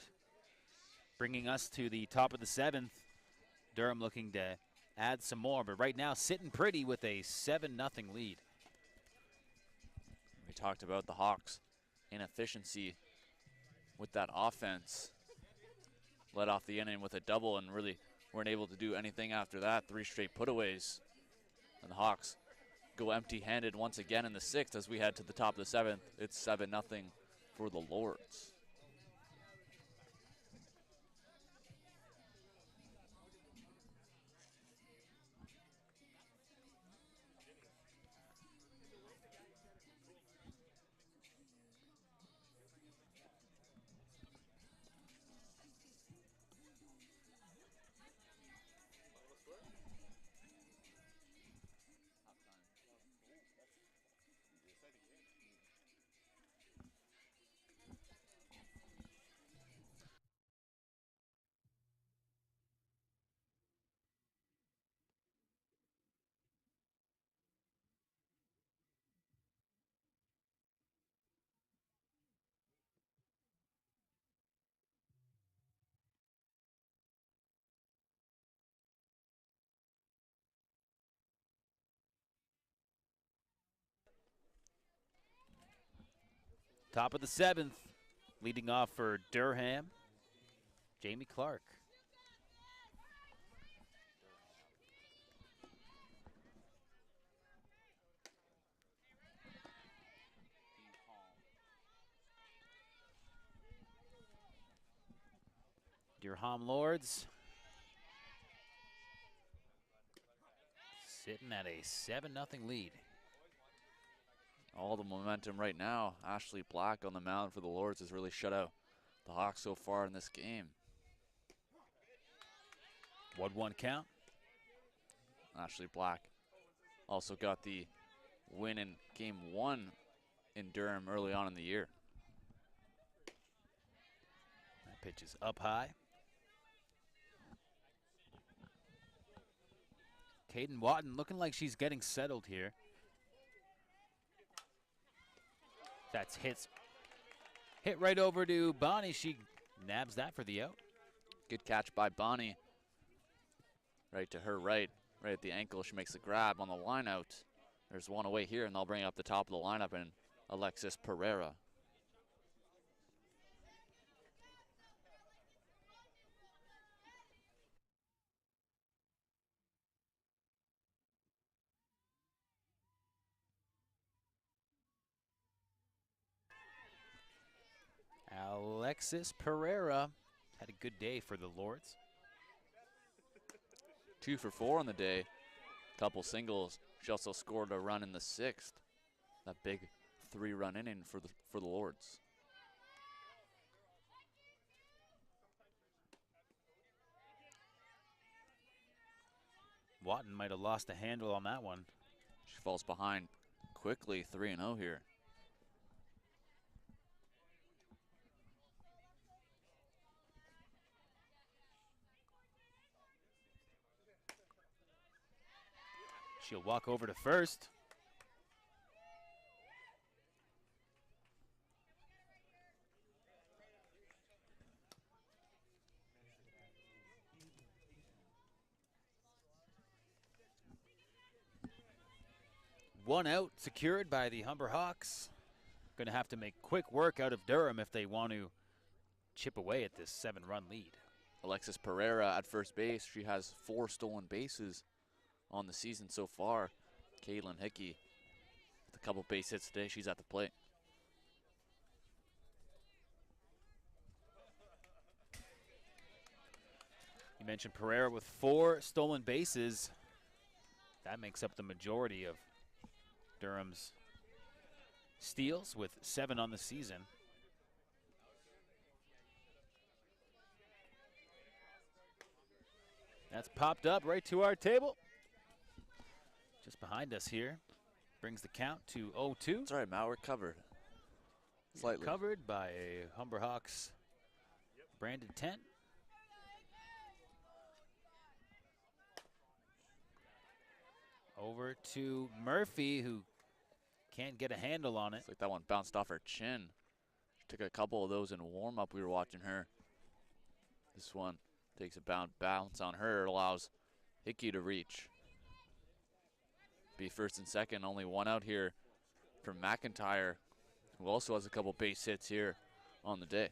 Bringing us to the top of the 7th. Durham looking to add some more, but right now sitting pretty with a 7-0 lead. We talked about the Hawks' inefficiency with that offense. led off the inning with a double and really weren't able to do anything after that. 3 straight putaways. And the Hawks go empty-handed once again in the 6th as we head to the top of the 7th. It's 7-0 for the Lords. Top of the 7th, leading off for Durham, Jamie Clark. Durham Lords sitting at a 7-0 lead. All the momentum right now. Ashley Black on the mound for the Lords has really shut out the Hawks so far in this game. 1-1 count. Ashley Black also got the win in game 1 in Durham early on in the year. That pitch is up high. Caden Watton looking like she's getting settled here. That's hit right over to Bonnie. She nabs that for the out. Good catch by Bonnie. Right to her right at the ankle. She makes the grab on the line out. There's one away here, and they'll bring up the top of the lineup and Alexis Pereira. Alexis Pereira had a good day for the Lords. 2 for 4 on the day. Couple singles. She also scored a run in the 6th. That big 3-run inning for the Lords. Watton might have lost the handle on that one. She falls behind quickly, 3-0 here. She'll walk over to first. One out secured by the Humber Hawks. Going to have to make quick work out of Durham if they want to chip away at this 7-run lead. Alexis Pereira at first base. She has 4 stolen bases on the season so far. Caitlin Hickey with a couple base hits today. She's at the plate. You mentioned Pereira with 4 stolen bases. That makes up the majority of Durham's steals with 7 on the season. That's popped up right to our table. Just behind us here. Brings the count to 0-2. That's all right, Matt. We're covered. Slightly. Covered by a Humber Hawks branded tent. Over to Murphy, who can't get a handle on it. Looks like that one bounced off her chin. She took a couple of those in warm-up. We were watching her. This one takes a bounce on her. It allows Hickey to reach. Be first and second. Only one out here from McIntyre, who also has a couple base hits here on the day.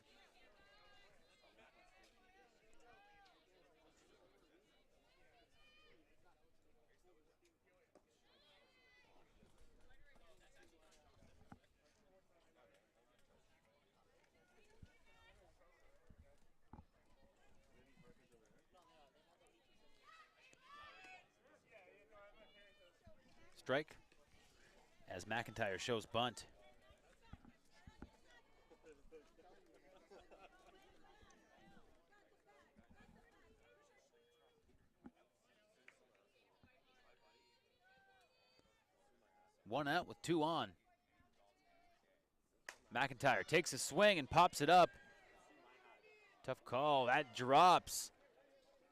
strike as McIntyre shows bunt. One out with two on. McIntyre takes a swing and pops it up. Tough call. That drops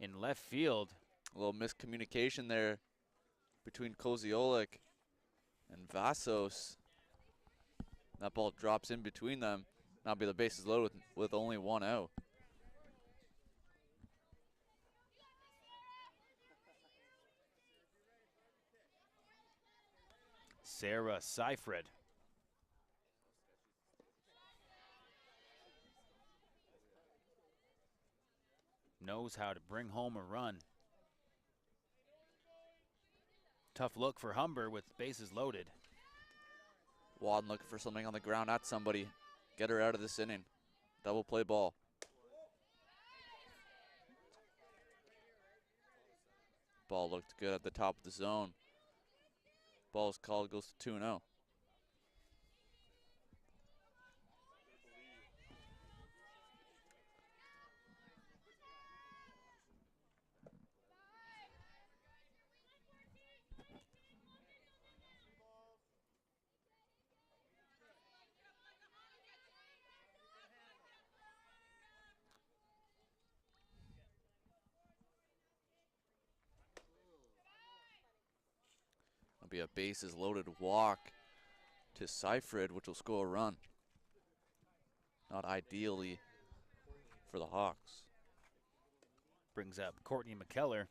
in left field. A little miscommunication there between Koziolik and Vassos. That ball drops in between them. Now be the bases loaded with only one out. Sarah Seifred. Knows how to bring home a run. Tough look for Humber with bases loaded. Wadden looking for something on the ground at somebody. Get her out of this inning. Double play ball. Ball looked good at the top of the zone. Ball's called, goes to 2-0. It'll be a bases loaded walk to Seifred, which will score a run. Not ideally for the Hawks. Brings up Courtney McKellar.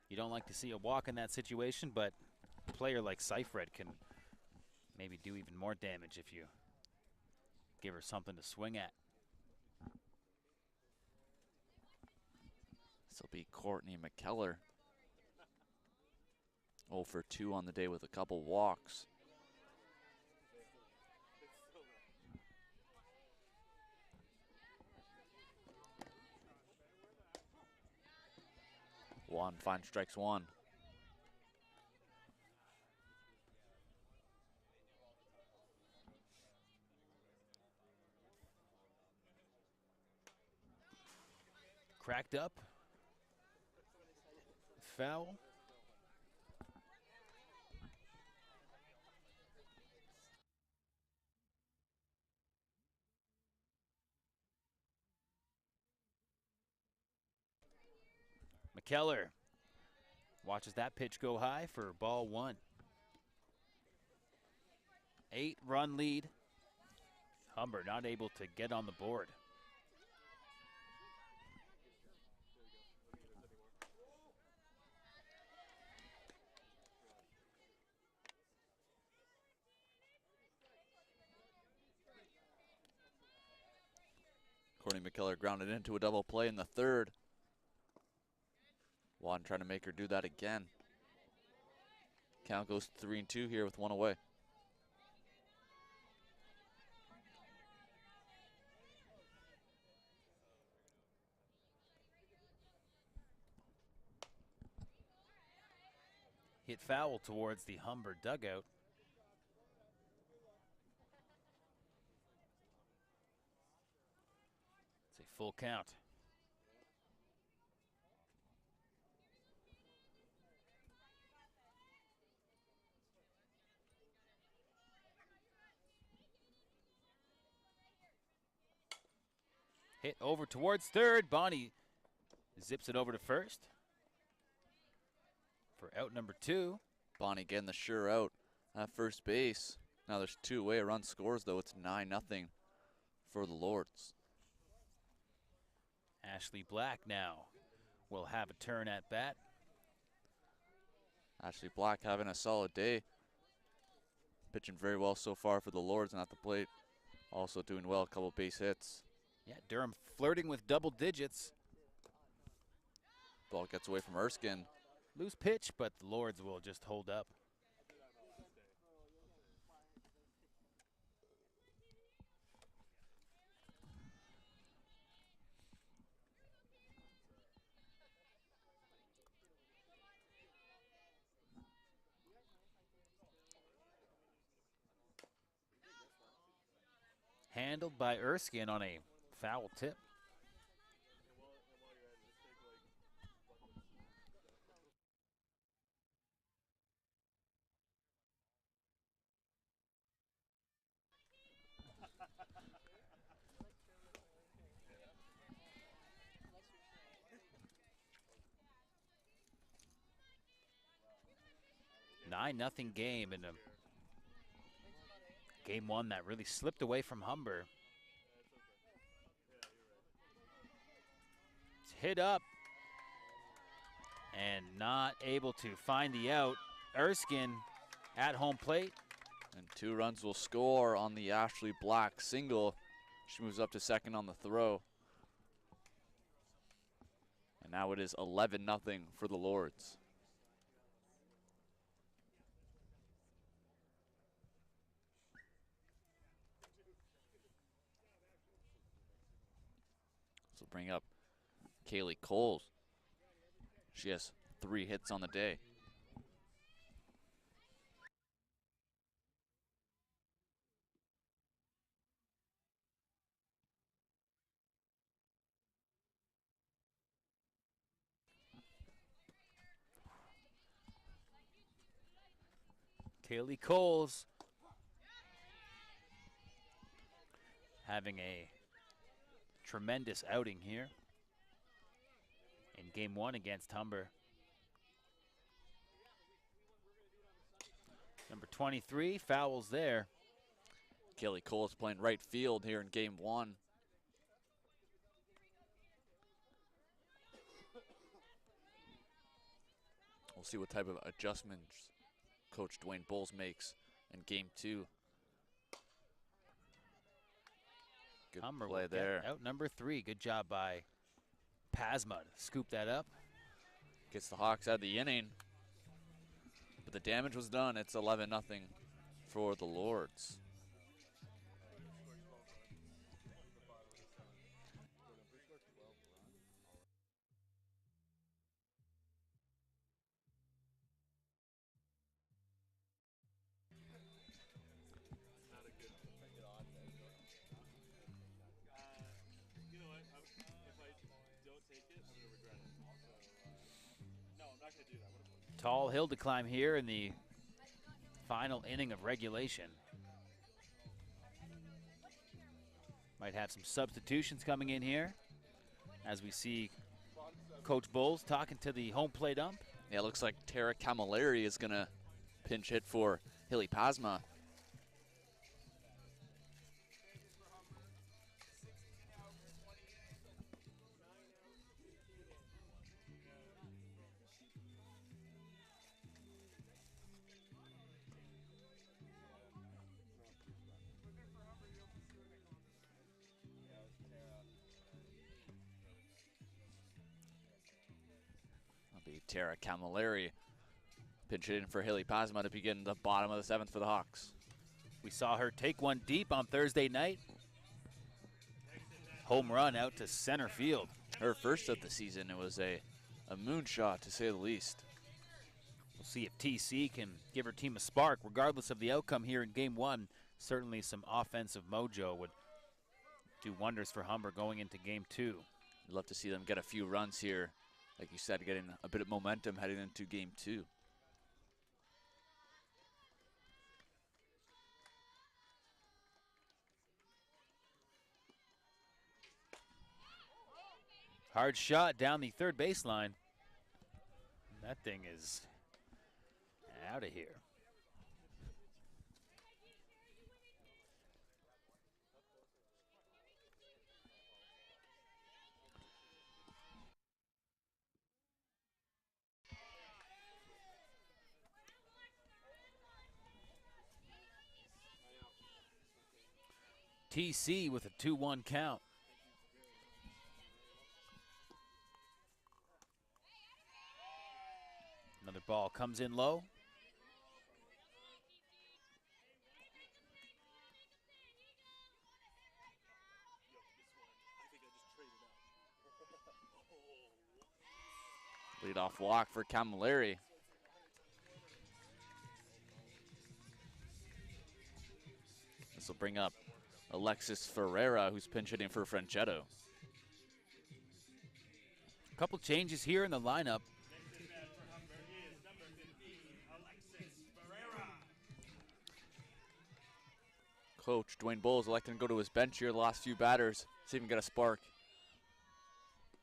You don't like to see a walk in that situation, but a player like Seifred can maybe do even more damage if you give her something to swing at. This will be Courtney McKellar. 0 for 2 on the day with a couple walks. One finds strikes one. Cracked up. Foul. McKellar watches that pitch go high for ball one. 8-run lead. Humber not able to get on the board. Courtney McKellar grounded into a double play in the third. Wadden trying to make her do that again. Count goes 3-2 here with one away. Hit foul towards the Humber dugout. It's a full count. Hit over towards third. Bonnie zips it over to first for out number 2. Bonnie getting the sure out at first base. Now there's 2 away. A run scores, though. It's 9-0 for the Lords. Ashley Black now will have a turn at bat. Ashley Black having a solid day. Pitching very well so far for the Lords and at the plate. Also doing well, a couple base hits. Yeah, Durham flirting with double digits. Ball gets away from Erskine. Loose pitch, but the Lords will just hold up. handled by Erskine on a foul tip. Nothing game in a game one that really slipped away from Humber. It's hit up and not able to find the out. Erskine at home plate. And 2 runs will score on the Ashley Black single. She moves up to second on the throw. And now it is 11-0 for the Lords. This will bring up Kaylee Coles. She has 3 hits on the day. Kaylee Coles having a tremendous outing here in game one against Humber. Number 23 fouls there. Kaylee Coles playing right field here in game one. We'll see what type of adjustments Coach Dwayne Bowles makes in game two. Good Humber play there. out number 3. Good job by Pasma to scoop that up. Gets the Hawks out of the inning. But the damage was done. It's 11-0 for the Lords. Tall hill to climb here in the final inning of regulation. Might have some substitutions coming in here as we see Coach Bowles talking to the home plate ump. Yeah, it looks like Tara Camilleri is going to pinch hit for Hilly Pasma. Tara Camilleri pinch hitting for Hilly Pasma to begin the bottom of the 7th for the Hawks. We saw her take one deep on Thursday night. Home run out to center field. Her first of the season. It was a moonshot, to say the least. We'll see if TC can give her team a spark, regardless of the outcome here in game one. Certainly some offensive mojo would do wonders for Humber going into game two. I'd love to see them get a few runs here. Like you said, getting a bit of momentum heading into game two. Hard shot down the third baseline. That thing is out of here. TC with a 2-1 count. Another ball comes in low. Leadoff walk for Camilleri. This will bring up Alexis Ferreira, who's pinch hitting for Franchetto. A couple changes here in the lineup. Coach Dwayne Bowles electing to go to his bench here the last few batters. See if he can get a spark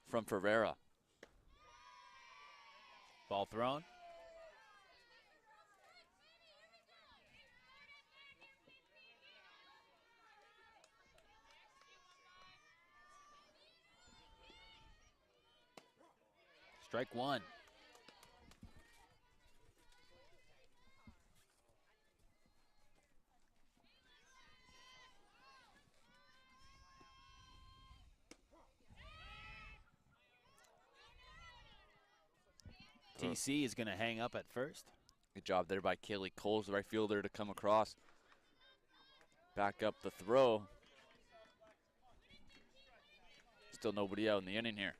from Ferreira. Ball thrown. Strike one. TC is going to hang up at first. Good job there by Kaylee Coles, the right fielder, to come across. Back up the throw. Still nobody out in the inning here.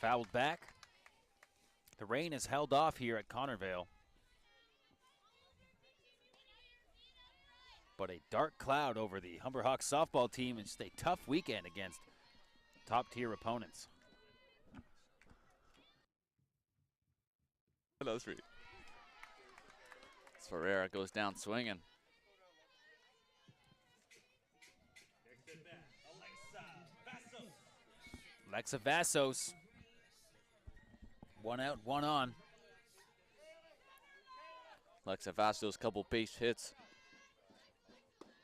Fouled back. The rain is held off here at Connervale. But a dark cloud over the Humber Hawks softball team. It's just a tough weekend against top-tier opponents. That was free. Ferreira goes down swinging. Alexa Vassos. One out, one on. Alexa Vassos, couple base hits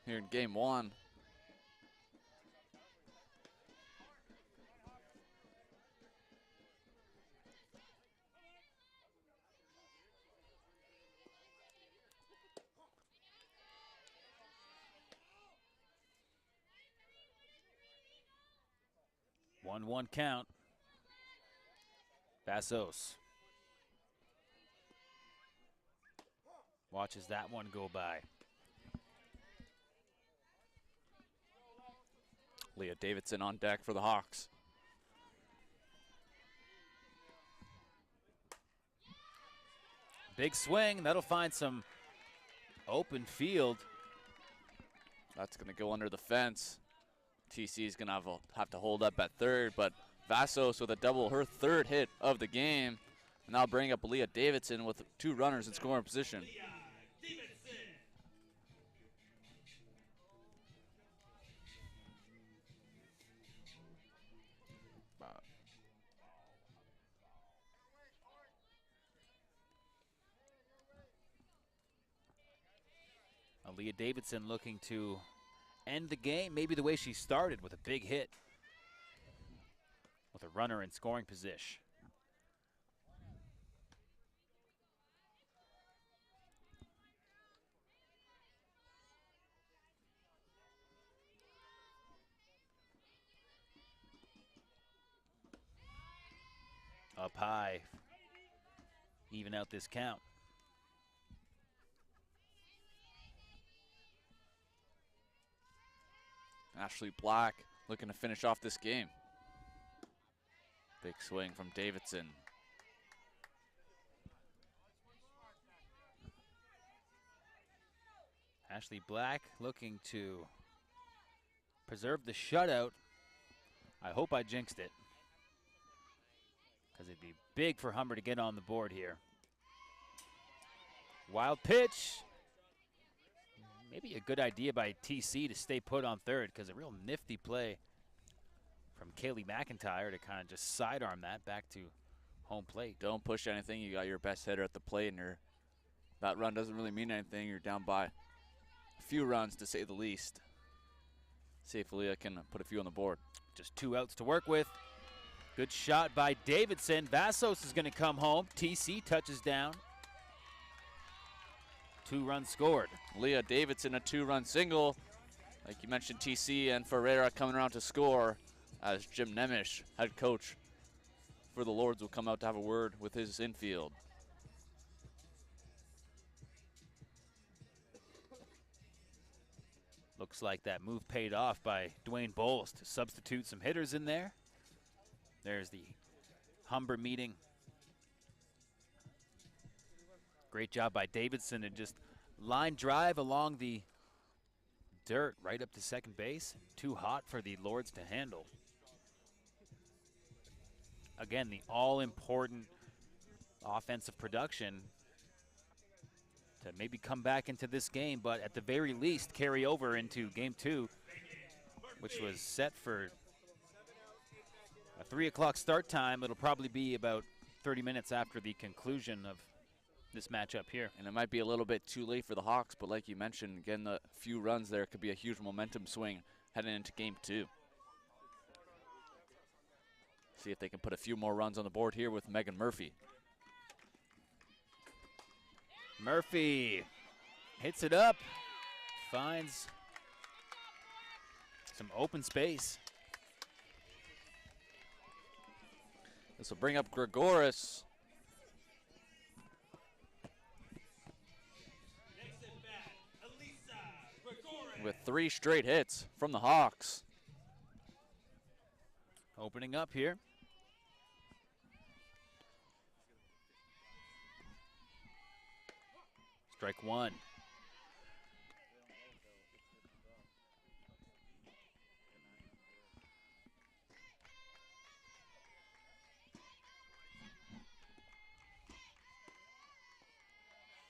here in game one. One count. Vassos watches that one go by. Leah Davidson on deck for the Hawks. Big swing, that'll find some open field. That's going to go under the fence. TC is going to have to hold up at third, but Vassos with a double, her third hit of the game. And now bring up Leah Davidson with 2 runners in scoring position. Leah Davidson looking to end the game, maybe the way she started, with a big hit, with a runner in scoring position. Up high, even out this count. Ashley Black looking to finish off this game. Big swing from Davidson. Ashley Black looking to preserve the shutout. I hope I jinxed it, because it'd be big for Humber to get on the board here. Wild pitch. Maybe a good idea by TC to stay put on third, because a real nifty play from Kaylee McIntyre to kind of just sidearm that back to home plate. Don't push anything. You got your best hitter at the plate, and that run doesn't really mean anything. You're down by a few runs, to say the least. See if Leah can put a few on the board. Just 2 outs to work with. Good shot by Davidson. Vassos is going to come home. TC touches down. 2 runs scored. Leah Davidson, a 2-run single. Like you mentioned, TC and Ferreira coming around to score, as Jim Nemish, head coach for the Lords, will come out to have a word with his infield. Looks like that move paid off by Dwayne Bowles to substitute some hitters in there. There's the Humber meeting. Great job by Davidson to just line drive along the dirt right up to second base. Too hot for the Lords to handle. Again, the all-important offensive production to maybe come back into this game, but at the very least carry over into game 2, which was set for a 3 o'clock start time. It'll probably be about 30 minutes after the conclusion of this matchup here. And it might be a little bit too late for the Hawks, but like you mentioned, getting the few runs there could be a huge momentum swing heading into game 2. See if they can put a few more runs on the board here with Megan Murphy. Murphy hits it up, finds some open space. This will bring up Gregoris. With 3 straight hits from the Hawks. Opening up here. Strike 1.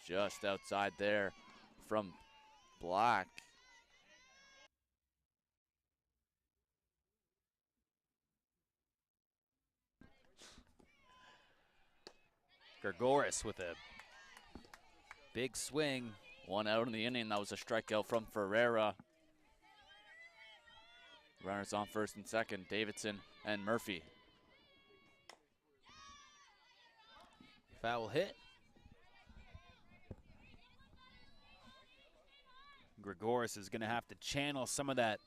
Just outside there from Black. Gregoris with a big swing. 1 out in the inning. That was a strikeout from Ferreira. Runners on first and second, Davidson and Murphy. Foul hit. Gregoris is going to have to channel some of that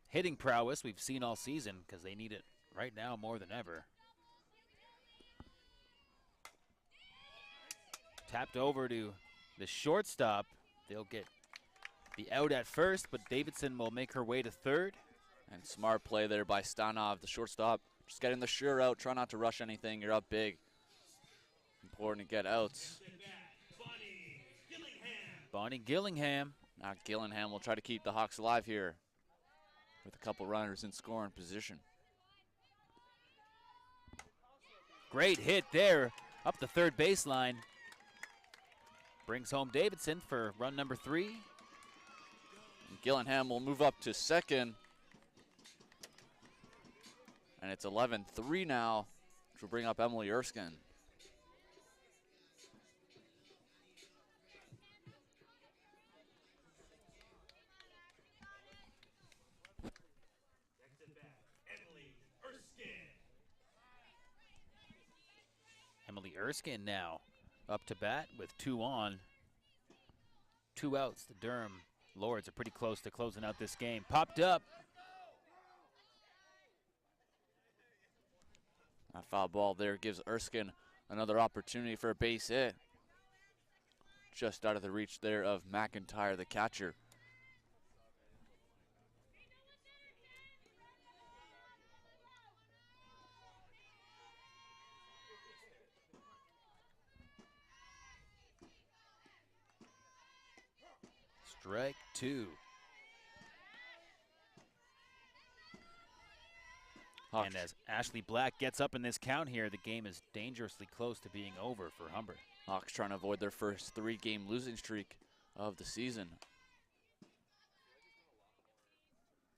hitting prowess we've seen all season, because they need it right now more than ever. Tapped over to the shortstop. They'll get the out at first, but Davidson will make her way to third. And smart play there by Stanov, the shortstop. Just getting the sure out. Try not to rush anything. You're up big. Important to get outs. Bonnie Gillingham. Now Gillingham will try to keep the Hawks alive here with a couple runners in scoring position. Great hit there up the third baseline. Brings home Davidson for run number 3. And Gillingham will move up to second. And it's 11-3 now, which will bring up Emily Erskine. Emily Erskine now up to bat with 2 on. 2 outs. The Durham Lords are pretty close to closing out this game. Popped up. That foul ball there gives Erskine another opportunity for a base hit. Just out of the reach there of McIntyre, the catcher. Strike 2. Hawks. And as Ashley Black gets up in this count here, the game is dangerously close to being over for Humber. Hawks trying to avoid their first 3-game losing streak of the season.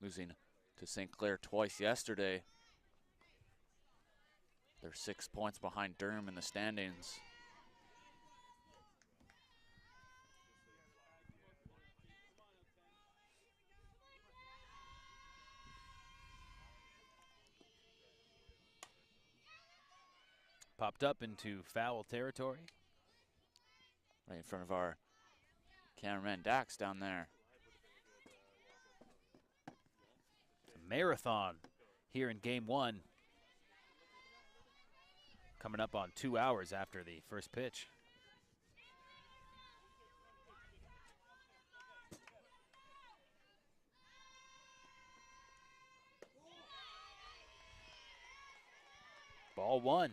Losing to St. Clair twice yesterday. They're 6 points behind Durham in the standings. Popped up into foul territory. Right in front of our cameraman Dax down there. It's a marathon here in game 1. Coming up on 2 hours after the first pitch. Ball 1.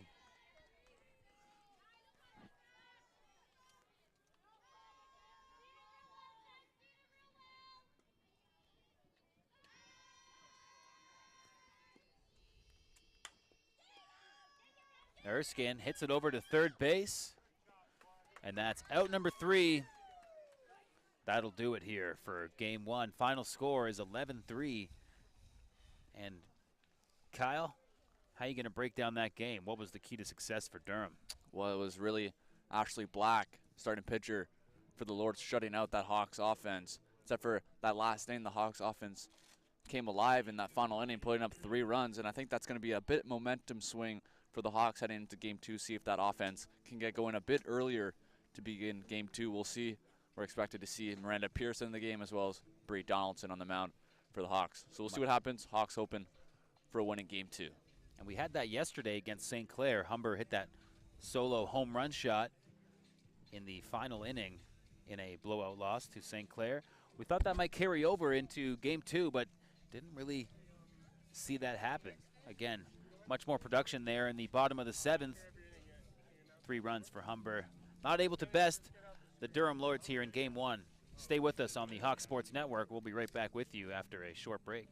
Erskine hits it over to third base. And that's out number 3. That'll do it here for game 1. Final score is 11-3. And Kyle, how are you going to break down that game? What was the key to success for Durham? Well, it was really Ashley Black, starting pitcher for the Lords, shutting out that Hawks offense. Except for that last inning, the Hawks offense came alive in that final inning, putting up 3 runs. And I think that's going to be a bit momentum swing for the Hawks heading into game 2, see if that offense can get going a bit earlier to begin game 2. We'll see. We're expected to see Miranda Pearson in the game as well as Bree Donaldson on the mound for the Hawks. So we'll see what happens. Hawks hoping for a win in game 2. And we had that yesterday against St. Clair. Humber hit that solo home run shot in the final inning in a blowout loss to St. Clair. We thought that might carry over into game 2, but didn't really see that happen. Again, much more production there in the bottom of the 7th. 3 runs for Humber. Not able to best the Durham Lords here in game 1. Stay with us on the Hawk Sports Network. We'll be right back with you after a short break.